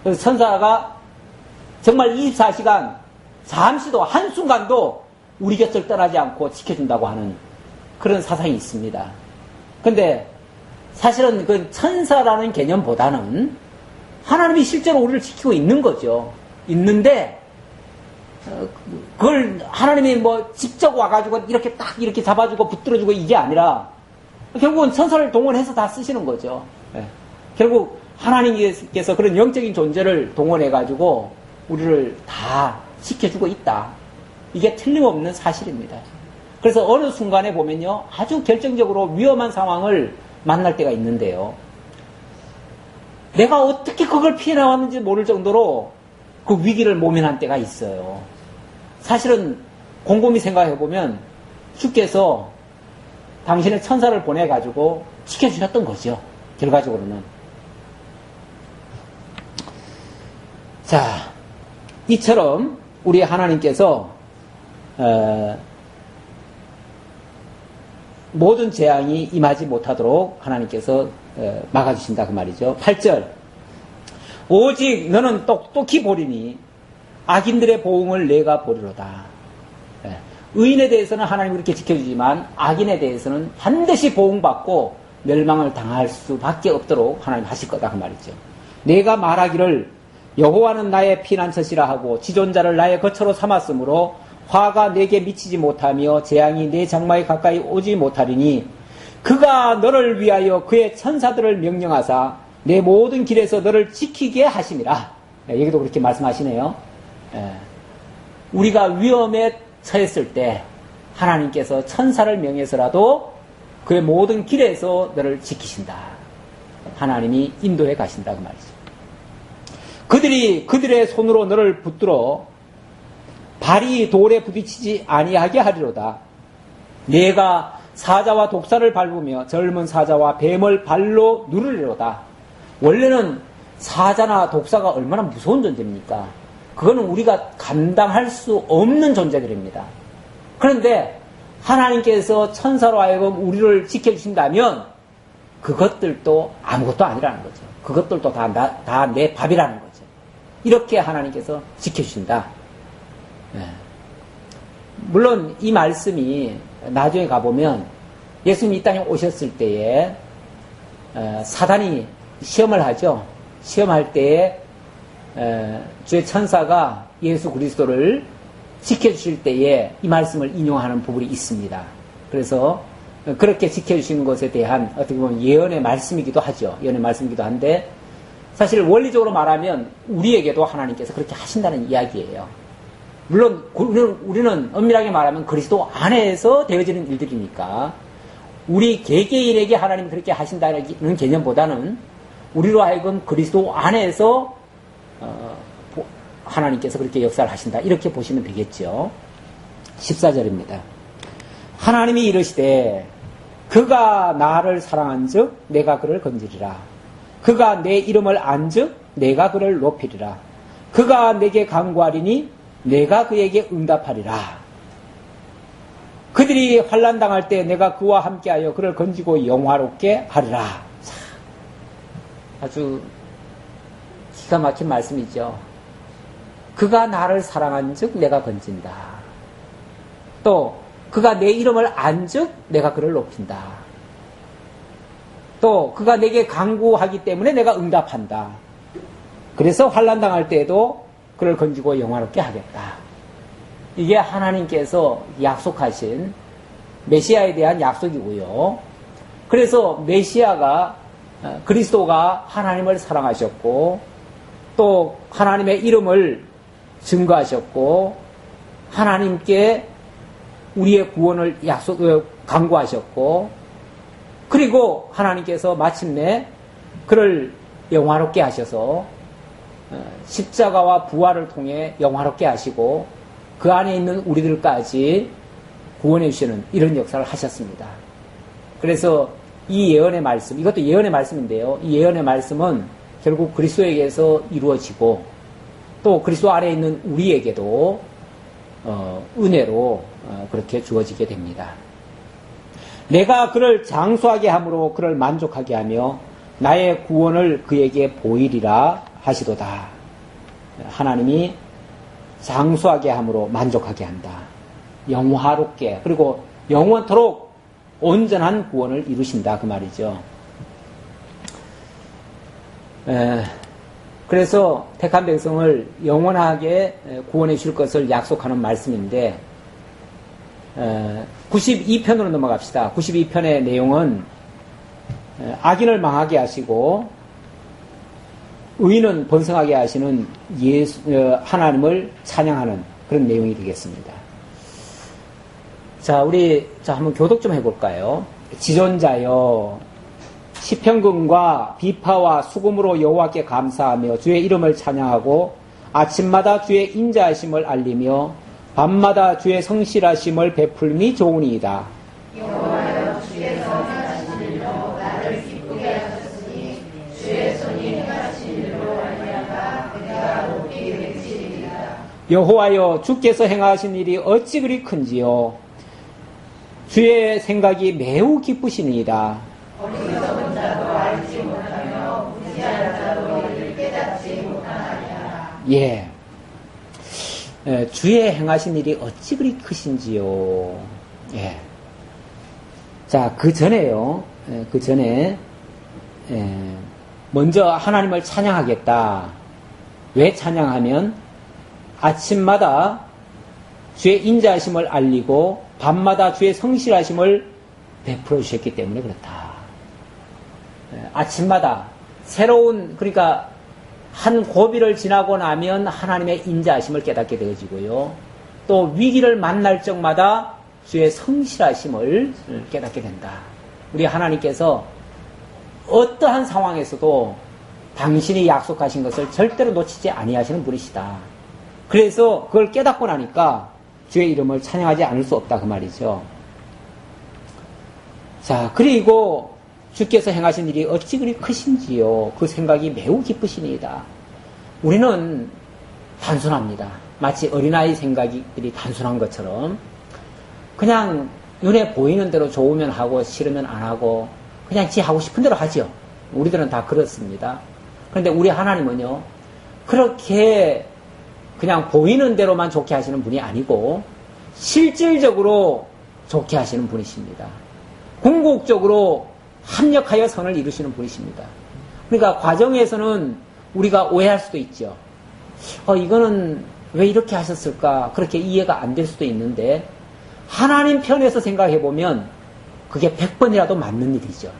그래서 천사가 정말 24시간 잠시도 한순간도 우리 곁을 떠나지 않고 지켜준다고 하는 그런 사상이 있습니다. 근데 사실은 그 천사라는 개념보다는 하나님이 실제로 우리를 지키고 있는 거죠. 있는데 그걸 하나님이 뭐 직접 와가지고 이렇게 딱 이렇게 잡아주고 붙들어주고 이게 아니라 결국은 천사를 동원해서 다 쓰시는 거죠. 결국 하나님께서 그런 영적인 존재를 동원해가지고 우리를 다 지켜주고 있다. 이게 틀림없는 사실입니다. 그래서 어느 순간에 보면요. 아주 결정적으로 위험한 상황을 만날 때가 있는데요. 내가 어떻게 그걸 피해 나왔는지 모를 정도로 그 위기를 모면한 때가 있어요. 사실은 곰곰이 생각해보면 주께서 당신의 천사를 보내가지고 지켜주셨던 거죠. 결과적으로는. 자, 이처럼 우리 하나님께서 모든 재앙이 임하지 못하도록 하나님께서 막아주신다 그 말이죠. 8절 오직 너는 똑똑히 보리니 악인들의 보응을 내가 보리로다. 의인에 대해서는 하나님이 그렇게 지켜주지만 악인에 대해서는 반드시 보응받고 멸망을 당할 수밖에 없도록 하나님 하실 거다 그 말이죠. 내가 말하기를 여호와는 나의 피난처시라 하고 지존자를 나의 거처로 삼았으므로 화가 내게 미치지 못하며 재앙이 내 장막에 가까이 오지 못하리니 그가 너를 위하여 그의 천사들을 명령하사 내 모든 길에서 너를 지키게 하심이라. 여기도 그렇게 말씀하시네요. 우리가 위험에 처했을 때 하나님께서 천사를 명해서라도 그의 모든 길에서 너를 지키신다. 하나님이 인도해 가신다 그 말이죠. 그들이 그들의 손으로 너를 붙들어 발이 돌에 부딪히지 아니하게 하리로다. 내가 사자와 독사를 밟으며 젊은 사자와 뱀을 발로 누르리로다. 원래는 사자나 독사가 얼마나 무서운 존재입니까? 그거는 우리가 감당할 수 없는 존재들입니다. 그런데 하나님께서 천사로 하여금 우리를 지켜주신다면 그것들도 아무것도 아니라는 거죠. 그것들도 다 내 밥이라는 거죠. 이렇게 하나님께서 지켜주신다. 물론 이 말씀이 나중에 가보면 예수님이 이 땅에 오셨을 때에 사단이 시험을 하죠. 시험할 때에 주의 천사가 예수 그리스도를 지켜주실 때에 이 말씀을 인용하는 부분이 있습니다. 그래서 그렇게 지켜주시는 것에 대한 어떻게 보면 예언의 말씀이기도 하죠. 예언의 말씀이기도 한데 사실 원리적으로 말하면 우리에게도 하나님께서 그렇게 하신다는 이야기예요. 물론 우리는 엄밀하게 말하면 그리스도 안에서 되어지는 일들이니까 우리 개개인에게 하나님이 그렇게 하신다는 개념보다는 우리로 하여금 그리스도 안에서 하나님께서 그렇게 역사를 하신다. 이렇게 보시면 되겠죠. 14절입니다. 하나님이 이르시되 그가 나를 사랑한즉 내가 그를 건지리라. 그가 내 이름을 안즉 내가 그를 높이리라. 그가 내게 간구하리니 내가 그에게 응답하리라. 그들이 환난 당할 때 내가 그와 함께하여 그를 건지고 영화롭게 하리라. 아주 기가 막힌 말씀이죠. 그가 나를 사랑한즉 내가 건진다. 또 그가 내 이름을 안즉 내가 그를 높인다. 또 그가 내게 간구하기 때문에 내가 응답한다. 그래서 환난 당할 때에도 그를 건지고 영화롭게 하겠다. 이게 하나님께서 약속하신 메시아에 대한 약속이고요. 그래서 메시아가 그리스도가 하나님을 사랑하셨고 또 하나님의 이름을 증거하셨고 하나님께 우리의 구원을 간구하셨고 그리고 하나님께서 마침내 그를 영화롭게 하셔서 십자가와 부활을 통해 영화롭게 하시고 그 안에 있는 우리들까지 구원해 주시는 이런 역사를 하셨습니다. 그래서 이 예언의 말씀, 이것도 예언의 말씀인데요. 이 예언의 말씀은 결국 그리스도에게서 이루어지고 또 그리스도 안에 있는 우리에게도 은혜로 그렇게 주어지게 됩니다. 내가 그를 장수하게 함으로 그를 만족하게 하며 나의 구원을 그에게 보이리라 하시도다. 하나님이 장수하게 함으로 만족하게 한다. 영화롭게 그리고 영원토록 온전한 구원을 이루신다 그 말이죠. 그래서 택한 백성을 영원하게 구원해 줄 것을 약속하는 말씀인데 92편으로 넘어갑시다. 92편의 내용은 악인을 망하게 하시고 의인은 번성하게 하시는 하나님을 찬양하는 그런 내용이 되겠습니다. 자, 우리 한번 교독 좀 해볼까요? 지존자여 시편금과 비파와 수금으로 여호와께 감사하며 주의 이름을 찬양하고 아침마다 주의 인자하심을 알리며 밤마다 주의 성실하심을 베풀미 좋으니이다. 여호와여 주의 선하신 일로 나를 기쁘게 하셨으니 주의 손이 행하신 일로 말미암아 그가 높이 외치리이다. 여호와여 주께서 행하신 일이 어찌 그리 큰지요. 주의 생각이 매우 기쁘시니이다. 어리석은 자도 알지 못하며 무지한 자도 이를 깨닫지 못하나이다. 예. 주의 행하신 일이 어찌 그리 크신지요. 예. 자, 그 전에요. 그 전에 먼저 하나님을 찬양하겠다. 왜 찬양하면 아침마다 주의 인자하심을 알리고 밤마다 주의 성실하심을 베풀어 주셨기 때문에 그렇다. 아침마다 새로운 그러니까 한 고비를 지나고 나면 하나님의 인자하심을 깨닫게 되어지고요. 또 위기를 만날 적마다 주의 성실하심을 깨닫게 된다. 우리 하나님께서 어떠한 상황에서도 당신이 약속하신 것을 절대로 놓치지 아니하시는 분이시다. 그래서 그걸 깨닫고 나니까 주의 이름을 찬양하지 않을 수 없다 그 말이죠. 자, 그리고 주께서 행하신 일이 어찌 그리 크신지요. 그 생각이 매우 기쁘시니이다. 우리는 단순합니다. 마치 어린아이 생각들이 단순한 것처럼 그냥 눈에 보이는 대로 좋으면 하고 싫으면 안 하고 그냥 지 하고 싶은 대로 하죠. 우리들은 다 그렇습니다. 그런데 우리 하나님은요. 그렇게 그냥 보이는 대로만 좋게 하시는 분이 아니고 실질적으로 좋게 하시는 분이십니다. 궁극적으로 합력하여 선을 이루시는 분이십니다. 그러니까 과정에서는 우리가 오해할 수도 있죠. 이거는 왜 이렇게 하셨을까? 그렇게 이해가 안 될 수도 있는데 하나님 편에서 생각해 보면 그게 100번이라도 맞는 일이죠.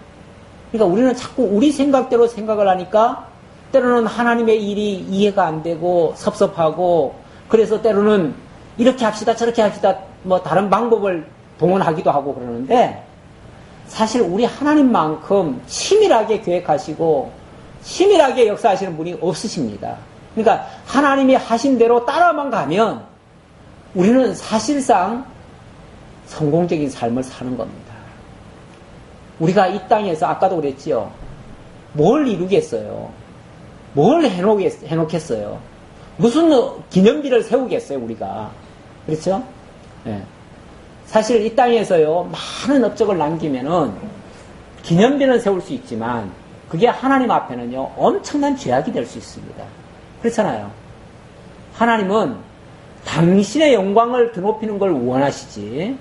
그러니까 우리는 자꾸 우리 생각대로 생각을 하니까 때로는 하나님의 일이 이해가 안 되고 섭섭하고 그래서 때로는 이렇게 합시다 저렇게 합시다 뭐 다른 방법을 동원하기도 하고 그러는데 사실 우리 하나님만큼 치밀하게 계획하시고 치밀하게 역사하시는 분이 없으십니다. 그러니까 하나님이 하신 대로 따라만 가면 우리는 사실상 성공적인 삶을 사는 겁니다. 우리가 이 땅에서 아까도 그랬지요. 뭘 이루겠어요? 뭘 해놓겠어요? 무슨 기념비를 세우겠어요, 우리가? 그렇죠? 네. 사실 이 땅에서요, 많은 업적을 남기면은 기념비는 세울 수 있지만 그게 하나님 앞에는요, 엄청난 죄악이 될 수 있습니다. 그렇잖아요. 하나님은 당신의 영광을 드높이는 걸 원하시지,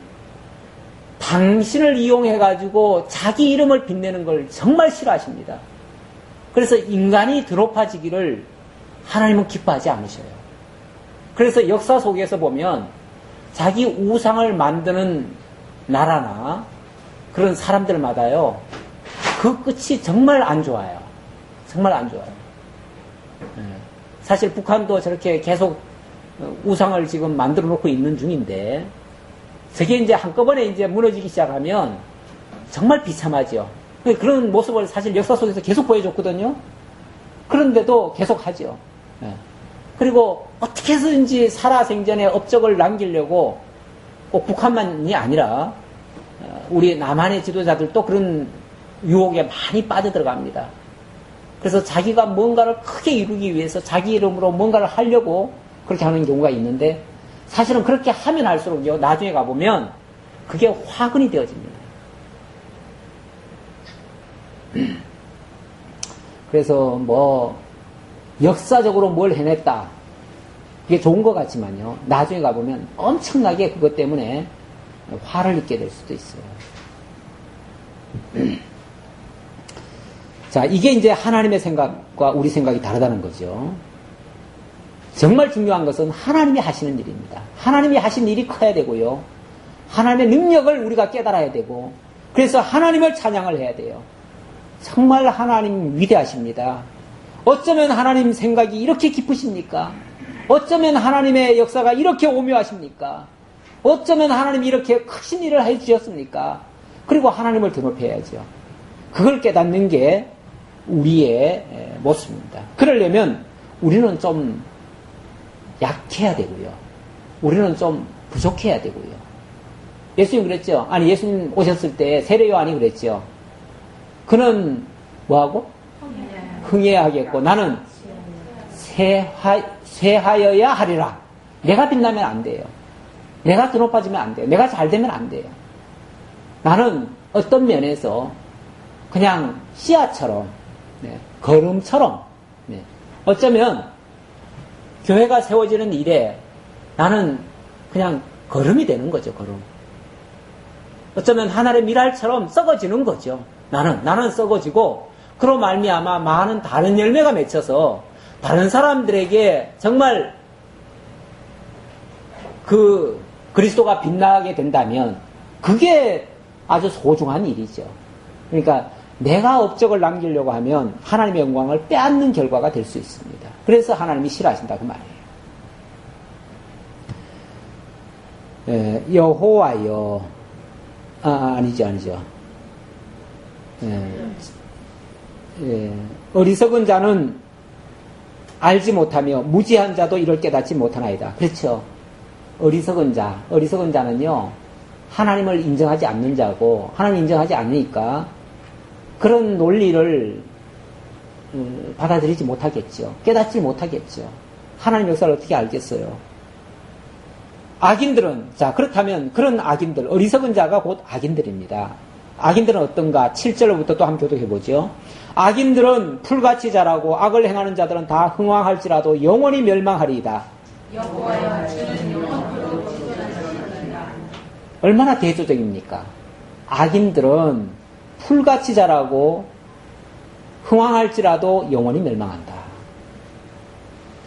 당신을 이용해가지고 자기 이름을 빛내는 걸 정말 싫어하십니다. 그래서 인간이 드높아지기를 하나님은 기뻐하지 않으셔요. 그래서 역사 속에서 보면 자기 우상을 만드는 나라나 그런 사람들마다요, 그 끝이 정말 안 좋아요. 정말 안 좋아요. 사실 북한도 저렇게 계속 우상을 지금 만들어 놓고 있는 중인데, 저게 이제 한꺼번에 이제 무너지기 시작하면 정말 비참하죠. 그런 모습을 사실 역사 속에서 계속 보여줬거든요. 그런데도 계속 하죠. 그리고 어떻게 해서든지 살아생전에 업적을 남기려고 꼭 북한만이 아니라 우리 남한의 지도자들도 그런 유혹에 많이 빠져들어갑니다. 그래서 자기가 뭔가를 크게 이루기 위해서 자기 이름으로 뭔가를 하려고 그렇게 하는 경우가 있는데, 사실은 그렇게 하면 할수록요, 나중에 가보면 그게 화근이 되어집니다. 그래서 뭐 역사적으로 뭘 해냈다, 그게 좋은 것 같지만요, 나중에 가보면 엄청나게 그것 때문에 화를 입게 될 수도 있어요. 자, 이게 이제 하나님의 생각과 우리 생각이 다르다는 거죠. 정말 중요한 것은 하나님이 하시는 일입니다. 하나님이 하신 일이 커야 되고요, 하나님의 능력을 우리가 깨달아야 되고, 그래서 하나님을 찬양을 해야 돼요. 정말 하나님 위대하십니다. 어쩌면 하나님 생각이 이렇게 깊으십니까? 어쩌면 하나님의 역사가 이렇게 오묘하십니까? 어쩌면 하나님이 이렇게 크신 일을 해주셨습니까? 그리고 하나님을 드높여야죠. 그걸 깨닫는 게 우리의 모습입니다. 그러려면 우리는 좀 약해야 되고요, 우리는 좀 부족해야 되고요. 예수님 그랬죠? 아니, 예수님 오셨을 때 세례 요한이 그랬죠. 그는 뭐하고? 흥해야 하겠고 나는 쇠하여야 하리라. 내가 빛나면 안 돼요. 내가 드높아지면 안 돼요. 내가 잘 되면 안 돼요. 나는 어떤 면에서 그냥 씨앗처럼, 걸음처럼, 어쩌면 교회가 세워지는 일에 나는 그냥 걸음이 되는 거죠, 걸음. 어쩌면 하늘의 미랄처럼 썩어지는 거죠. 나는 썩어지고, 그로 말미암아 많은 다른 열매가 맺혀서 다른 사람들에게 정말 그 그리스도가 빛나게 된다면 그게 아주 소중한 일이죠. 그러니까 내가 업적을 남기려고 하면 하나님의 영광을 빼앗는 결과가 될 수 있습니다. 그래서 하나님이 싫어하신다 그 말이에요. 여호와여, 아니죠. 어리석은 자는 알지 못하며 무지한 자도 이를 깨닫지 못하나이다. 그렇죠. 어리석은 자는요, 하나님을 인정하지 않는 자고, 하나님 인정하지 않으니까 그런 논리를 받아들이지 못하겠죠. 깨닫지 못하겠죠. 하나님 역사를 어떻게 알겠어요? 악인들은, 자, 그렇다면 그런 악인들, 어리석은 자가 곧 악인들입니다. 악인들은 어떤가? 7절부터 또 한번 교독해보죠. 악인들은 풀같이 자라고 악을 행하는 자들은 다 흥왕할지라도 영원히 멸망하리이다. 얼마나 대조적입니까? 악인들은 풀같이 자라고 흥왕할지라도 영원히 멸망한다.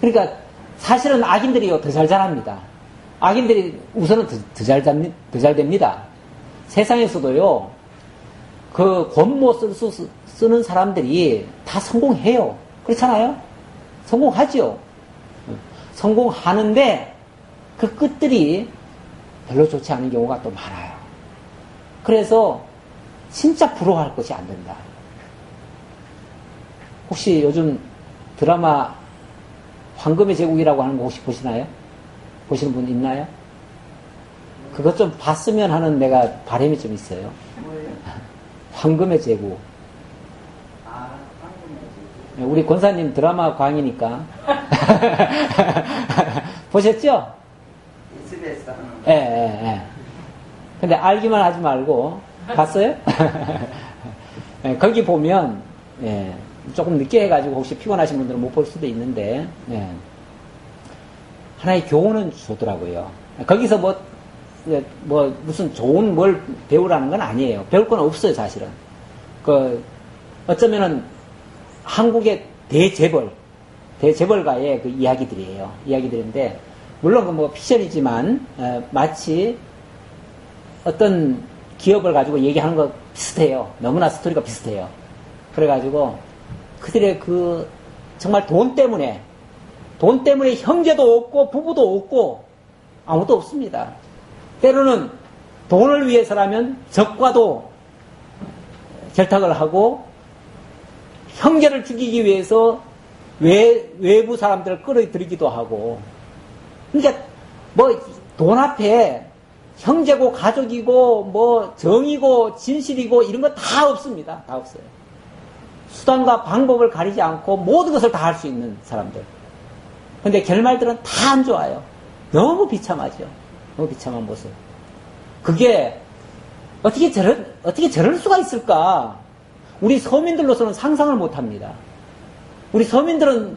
그러니까 사실은 악인들이요, 더 잘 자랍니다. 악인들이 우선은 더 잘 됩니다. 세상에서도요, 그 권모 쓰는 사람들이 다 성공해요. 그렇잖아요? 성공하죠. 성공하는데 그 끝들이 별로 좋지 않은 경우가 또 많아요. 그래서 진짜 부러워할 것이 안 된다. 혹시 요즘 드라마 황금의 제국이라고 하는 거 혹시 보시나요? 보시는 분 있나요? 그것 좀 봤으면 하는 내가 바람이 좀 있어요. 뭐예요? 황금의 제국. 아, 황금의 제국. 우리 권사님 드라마 광이니까. 보셨죠? SBS 하는 예, 예, 예. 근데 알기만 하지 말고, 봤어요? 예, 거기 보면, 예, 조금 늦게 해가지고 혹시 피곤하신 분들은 못 볼 수도 있는데, 예. 하나의 교훈은 주더라고요. 거기서 무슨 좋은 뭘 배우라는 건 아니에요. 배울 건 없어요, 사실은. 어쩌면은 한국의 대재벌가의 그 이야기들이에요. 이야기들인데, 물론 픽션이지만, 마치 어떤 기업을 가지고 얘기하는 거 비슷해요. 너무나 스토리가 비슷해요. 그래가지고, 그들의 정말 돈 때문에 형제도 없고, 부부도 없고, 아무도 없습니다. 때로는 돈을 위해서라면 적과도 결탁을 하고, 형제를 죽이기 위해서 외부 사람들을 끌어들이기도 하고, 그러니까 돈 앞에 형제고 가족이고 정이고 진실이고 이런 거 다 없습니다. 다 없어요. 수단과 방법을 가리지 않고 모든 것을 다 할 수 있는 사람들. 근데 결말들은 다 안 좋아요. 너무 비참하죠. 너무 비참한 모습. 그게 어떻게 저럴 수가 있을까? 우리 서민들로서는 상상을 못 합니다. 우리 서민들은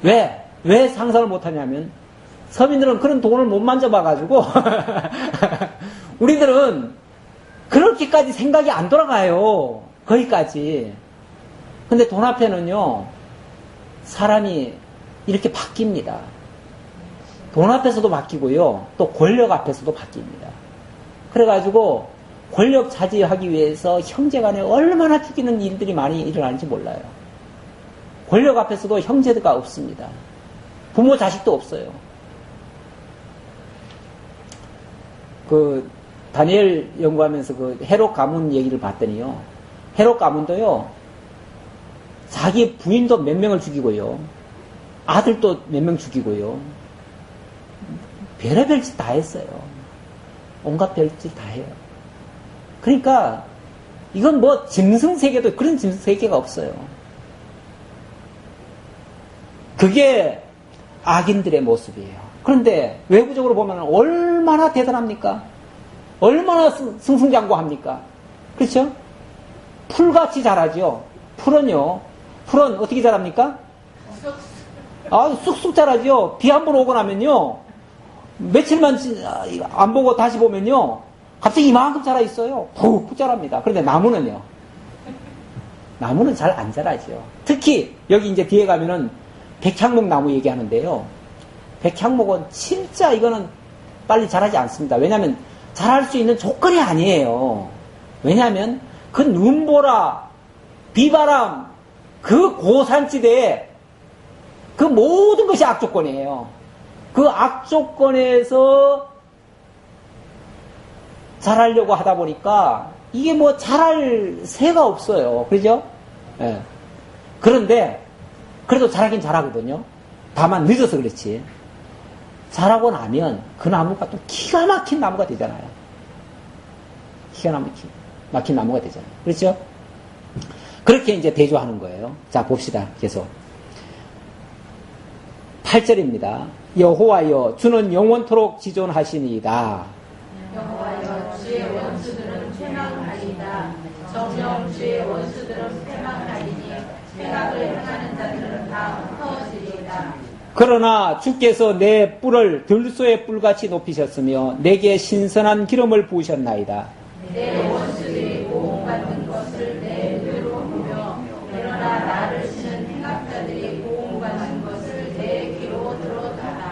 왜 상상을 못 하냐면, 서민들은 그런 돈을 못 만져봐가지고, 우리들은 그렇게까지 생각이 안 돌아가요. 거기까지. 근데 돈 앞에는요, 사람이 이렇게 바뀝니다. 돈 앞에서도 바뀌고요, 또 권력 앞에서도 바뀝니다. 그래가지고, 권력 차지하기 위해서 형제 간에 얼마나 죽이는 일들이 많이 일어나는지 몰라요. 권력 앞에서도 형제가 없습니다. 부모 자식도 없어요. 다니엘 연구하면서 헤롯 가문 얘기를 봤더니요, 헤롯 가문도요, 자기 부인도 몇 명을 죽이고요, 아들도 몇 명 죽이고요, 별의별 짓 다 했어요. 온갖 별짓 다 해요. 그러니까 이건 짐승세계도 그런 짐승세계가 없어요. 그게 악인들의 모습이에요. 그런데 외부적으로 보면 얼마나 대단합니까? 얼마나 승승장구합니까? 그렇죠? 풀같이 자라죠. 풀은 어떻게 자랍니까? 쑥쑥 자라죠. 비 한 번 오고 나면요, 며칠만 안 보고 다시 보면요, 갑자기 이만큼 자라 있어요. 푹 자랍니다. 그런데 나무는요, 나무는 잘 안 자라죠. 특히 여기 이제 뒤에 가면은 백향목 나무 얘기하는데요, 백향목은 진짜 이거는 빨리 자라지 않습니다. 왜냐하면 자랄 수 있는 조건이 아니에요. 왜냐하면 그 눈보라, 비바람, 그 고산지대에 그 모든 것이 악조건이에요. 그 악조건에서 자라려고 하다 보니까 이게 자랄 새가 없어요. 그죠? 예. 그런데 그래도 자라긴 자라거든요. 다만 늦어서 그렇지. 자라고 나면 그 나무가 또 기가 막힌 나무가 되잖아요. 기가 막힌 나무가 되잖아요. 그렇죠? 그렇게 이제 대조하는 거예요. 자, 봅시다. 계속. 8절입니다. 여호와여, 주는 영원토록 지존하시니이다. 여호와여, 주의 원수들은 패망하리이다. 정녕 주의 원수들은 패망하리니 패악을 행하는 자들은 다 흩어지리이다. 그러나 주께서 내 뿔을 들소의 뿔같이 높이셨으며 내게 신선한 기름을 부으셨나이다. 내 원수들이 보응받는 것을 내 눈으로 보며 그러나 나를 치는 행악자들이 보응받는 것을 내 귀로 들었다.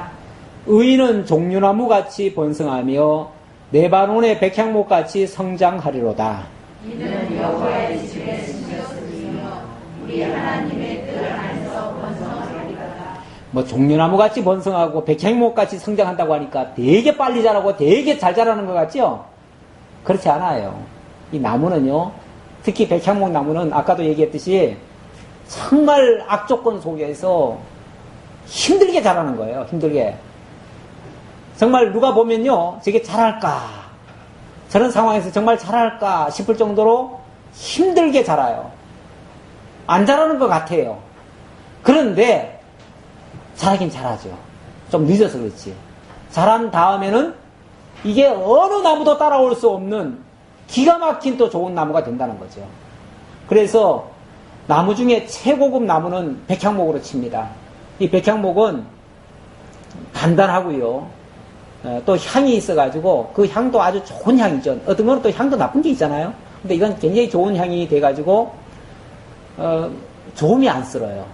의인은 종류나무같이 번성하며 네바논의 백향목같이 성장하리로다. 이는 여호와의 집에 심겼으며 우리 하나님의 뜰 안에서 번성하리로다. 뭐 종류나무같이 번성하고 백향목같이 성장한다고 하니까 되게 빨리 자라고 되게 잘 자라는 것 같죠? 그렇지 않아요. 이 나무는요, 특히 백향목 나무는 아까도 얘기했듯이 정말 악조건 속에서 힘들게 자라는 거예요. 힘들게. 정말 누가 보면요, 저게 자랄까, 저런 상황에서 정말 자랄까 싶을 정도로 힘들게 자라요. 안 자라는 것 같아요. 그런데 자라긴 자라죠. 좀 늦어서 그렇지. 자란 다음에는 이게 어느 나무도 따라올 수 없는 기가 막힌 또 좋은 나무가 된다는 거죠. 그래서 나무 중에 최고급 나무는 백향목으로 칩니다. 이 백향목은 단단하고요, 또 향이 있어가지고 그 향도 아주 좋은 향이죠. 어떤 거는 또 향도 나쁜 게 있잖아요. 근데 이건 굉장히 좋은 향이 돼가지고 조음이 안 쓸어요.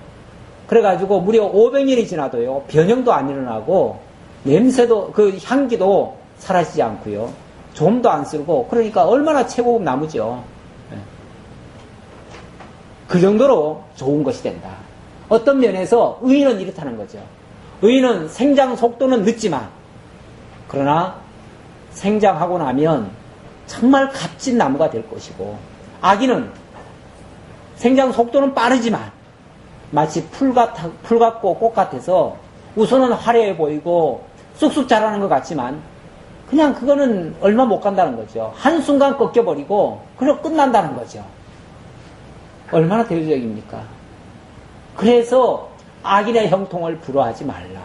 그래가지고 무려 500년이 지나도요, 변형도 안 일어나고 냄새도, 그 향기도 사라지지 않고요, 조음도 안 쓰고, 그러니까 얼마나 최고급 나무죠. 그 정도로 좋은 것이 된다. 어떤 면에서 의인은 이렇다는 거죠. 의인은 생장 속도는 늦지만, 그러나 생장하고 나면 정말 값진 나무가 될 것이고, 악인은 생장 속도는 빠르지만 마치 풀 같고 꽃 같아서 우선은 화려해 보이고 쑥쑥 자라는 것 같지만 그냥 그거는 얼마 못 간다는 거죠. 한순간 꺾여버리고 그리고 끝난다는 거죠. 얼마나 대조적입니까? 그래서 악인의 형통을 부러워하지 말라.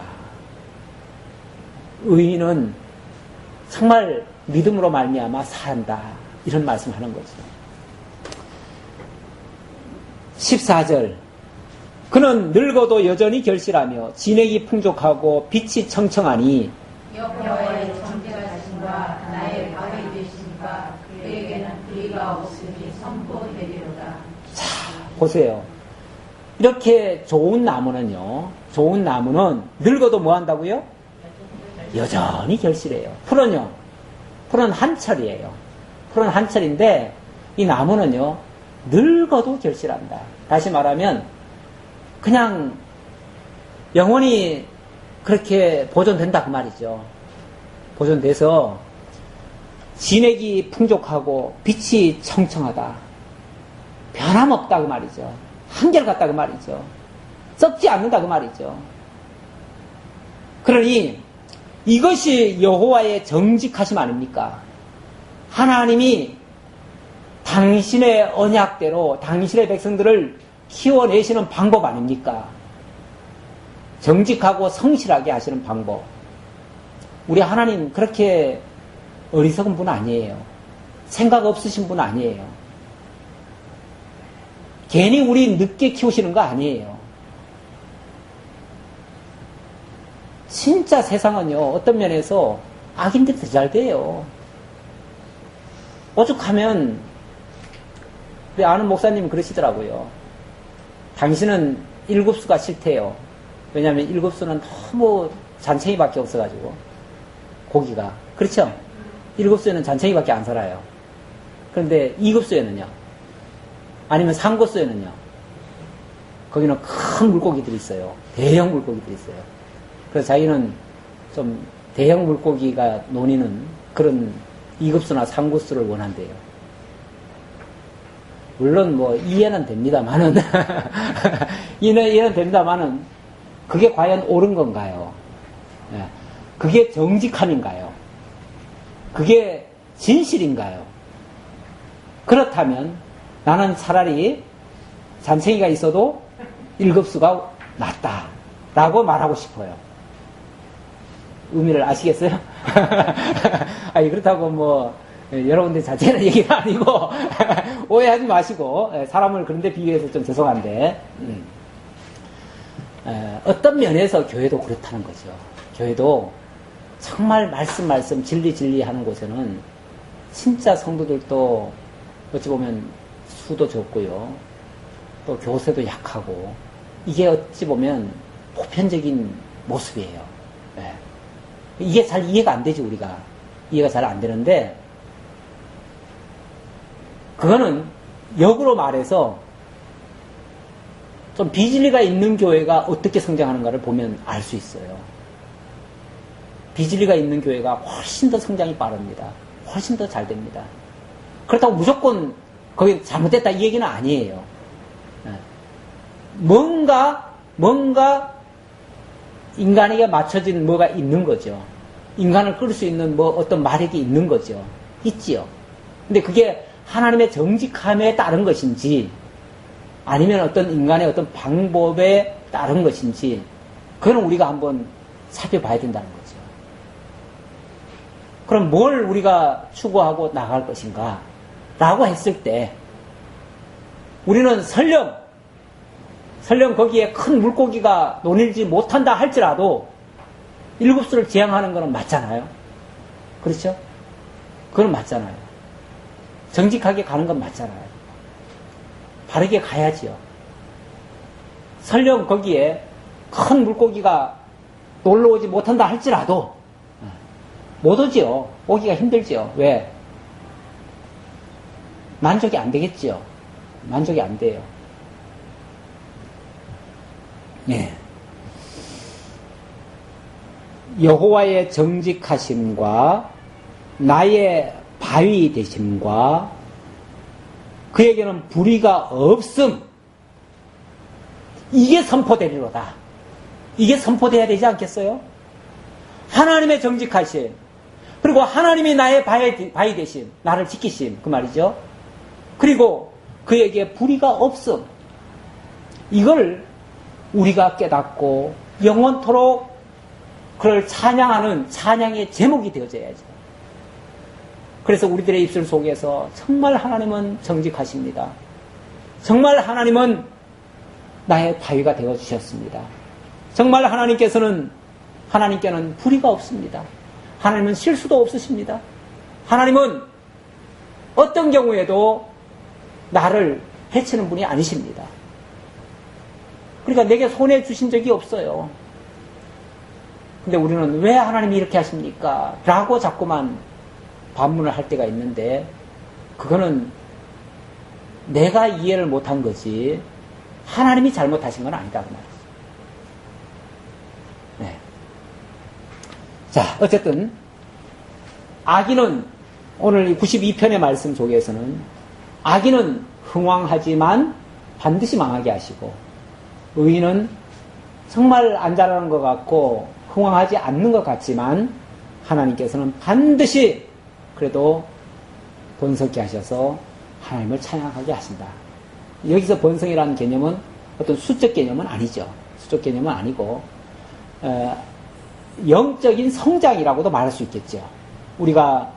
의인은 정말 믿음으로 말미암아 산다. 이런 말씀하는 거죠. 14절. 그는 늙어도 여전히 결실하며 진액이 풍족하고 빛이 청청하니 여호와의 정죄하심과 나의 방위 되심과 그에게는 불의가 없으니 선포되리로다. 자, 보세요. 이렇게 좋은 나무는요, 좋은 나무는 늙어도 뭐 한다고요? 여전히 결실해요. 풀은요, 풀은 한철이에요. 풀은 한철인데 이 나무는요, 늙어도 결실한다. 다시 말하면 그냥 영원히 그렇게 보존된다 그 말이죠. 보존돼서 진액이 풍족하고 빛이 청청하다. 변함없다 그 말이죠. 한결같다 그 말이죠. 썩지 않는다 그 말이죠. 그러니 이것이 여호와의 정직하심 아닙니까? 하나님이 당신의 언약대로 당신의 백성들을 키워내시는 방법 아닙니까? 정직하고 성실하게 하시는 방법. 우리 하나님 그렇게 어리석은 분 아니에요. 생각 없으신 분 아니에요. 괜히 우리 늦게 키우시는 거 아니에요. 진짜 세상은요, 어떤 면에서 악인들이 더 잘 돼요. 오죽하면 우리 아는 목사님이 그러시더라고요. 당신은 일곱수가 싫대요. 왜냐하면 일곱수는 너무 잔챙이밖에 없어가지고 고기가. 그렇죠? 일곱수에는 잔챙이밖에 안 살아요. 그런데 이급수에는요, 아니면 상고수에는요, 거기는 큰 물고기들이 있어요. 대형 물고기들이 있어요. 그래서 자기는 좀 대형 물고기가 논이는 그런 이급수나 상고수를 원한대요. 물론 뭐 이해는 됩니다만은 이해는 됩니다만은 그게 과연 옳은 건가요? 그게 정직함인가요? 그게 진실인가요? 그렇다면 나는 차라리 잔챙이가 있어도 일급수가 낫다라고 말하고 싶어요. 의미를 아시겠어요? 아니, 그렇다고 뭐 여러분들 자체는 얘기가 아니고 오해하지 마시고, 사람을 그런데 비교해서 좀 죄송한데, 어떤 면에서 교회도 그렇다는 거죠. 교회도 정말 말씀 진리 하는 곳에는 진짜 성도들도 어찌 보면 수도 적고요, 또 교세도 약하고, 이게 어찌 보면 보편적인 모습이에요. 이게 잘 이해가 안 되지, 우리가. 이해가 잘 안 되는데, 그거는 역으로 말해서 좀 비진리가 있는 교회가 어떻게 성장하는가를 보면 알 수 있어요. 비진리가 있는 교회가 훨씬 더 성장이 빠릅니다. 훨씬 더 잘 됩니다. 그렇다고 무조건 거기 잘못됐다 이 얘기는 아니에요. 뭔가 인간에게 맞춰진 뭐가 있는 거죠. 인간을 끌 수 있는 뭐 어떤 마력이 있는 거죠. 있지요. 근데 그게 하나님의 정직함에 따른 것인지 아니면 어떤 인간의 어떤 방법에 따른 것인지 그건 우리가 한번 살펴봐야 된다는 거죠. 그럼 뭘 우리가 추구하고 나갈 것인가? 라고 했을 때 우리는 설령 거기에 큰 물고기가 논일지 못한다 할지라도 일곱수를 지향하는 것은 맞잖아요. 그렇죠? 그건 맞잖아요. 정직하게 가는 건 맞잖아요. 바르게 가야지요. 설령 거기에 큰 물고기가 놀러 오지 못한다 할지라도 못 오지요. 오기가 힘들지요. 왜? 만족이 안 되겠지요. 만족이 안 돼요. 네. 여호와의 정직하심과 나의 바위 되심과 그에게는 불의가 없음, 이게 선포되리로다. 이게 선포돼야 되지 않겠어요? 하나님의 정직하심, 그리고 하나님이 나의 바위 되심, 나를 지키심, 그 말이죠. 그리고 그에게 불의가 없음, 이걸 우리가 깨닫고 영원토록 그를 찬양하는 찬양의 제목이 되어져야죠. 그래서 우리들의 입술 속에서 정말 하나님은 정직하십니다. 정말 하나님은 나의 바위가 되어주셨습니다. 정말 하나님께는 불의가 없습니다. 하나님은 실수도 없으십니다. 하나님은 어떤 경우에도 나를 해치는 분이 아니십니다. 그러니까 내게 손해 주신 적이 없어요. 근데 우리는 왜 하나님이 이렇게 하십니까? 라고 자꾸만 반문을 할 때가 있는데 그거는 내가 이해를 못한 거지 하나님이 잘못하신 건 아니다 그 말이죠. 네. 자, 어쨌든 악인은 오늘 92편의 말씀 속에서는 악인은 흥왕하지만 반드시 망하게 하시고 의인은 정말 안 잘하는 것 같고 흥왕하지 않는 것 같지만 하나님께서는 반드시 그래도 번성케 하셔서 하나님을 찬양하게 하신다. 여기서 번성이라는 개념은 어떤 수적 개념은 아니죠. 수적 개념은 아니고 영적인 성장이라고도 말할 수 있겠죠. 우리가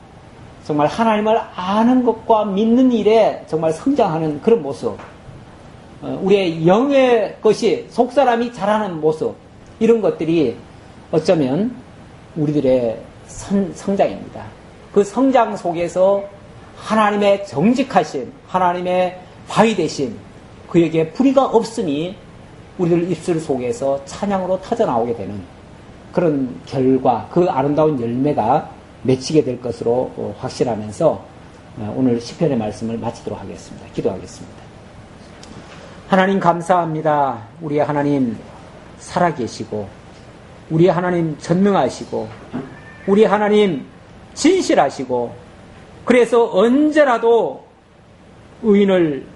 정말 하나님을 아는 것과 믿는 일에 정말 성장하는 그런 모습, 우리의 영의 것이 속사람이 자라는 모습, 이런 것들이 어쩌면 우리들의 성장입니다. 그 성장 속에서 하나님의 정직하심, 하나님의 바위 되심, 그에게 불의가 없으니 우리들 입술 속에서 찬양으로 터져나오게 되는 그런 결과, 그 아름다운 열매가 맺히게 될 것으로 확신하면서 오늘 시편의 말씀을 마치도록 하겠습니다. 기도하겠습니다. 하나님 감사합니다. 우리 하나님 살아계시고 우리 하나님 전능하시고 우리 하나님 진실하시고 그래서 언제라도 의인을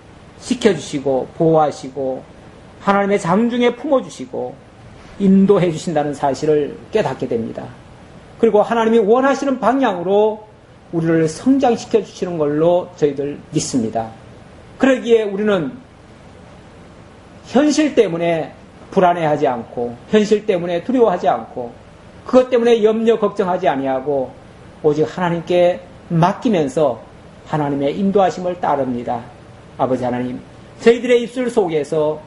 지켜주시고 보호하시고 하나님의 장중에 품어주시고 인도해 주신다는 사실을 깨닫게 됩니다. 그리고 하나님이 원하시는 방향으로 우리를 성장시켜 주시는 걸로 저희들 믿습니다. 그러기에 우리는 현실 때문에 불안해하지 않고 현실 때문에 두려워하지 않고 그것 때문에 염려 걱정하지 아니하고 오직 하나님께 맡기면서 하나님의 인도하심을 따릅니다. 아버지 하나님, 저희들의 입술 속에서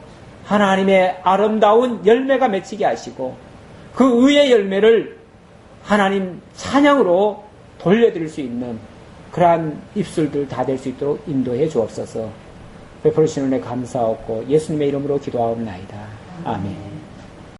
하나님의 아름다운 열매가 맺히게 하시고 그 의의 열매를 하나님 찬양으로 돌려드릴 수 있는 그러한 입술들 다 될 수 있도록 인도해 주옵소서. 베풀으시는 은혜 감사하고 예수님의 이름으로 기도하옵나이다. 아멘.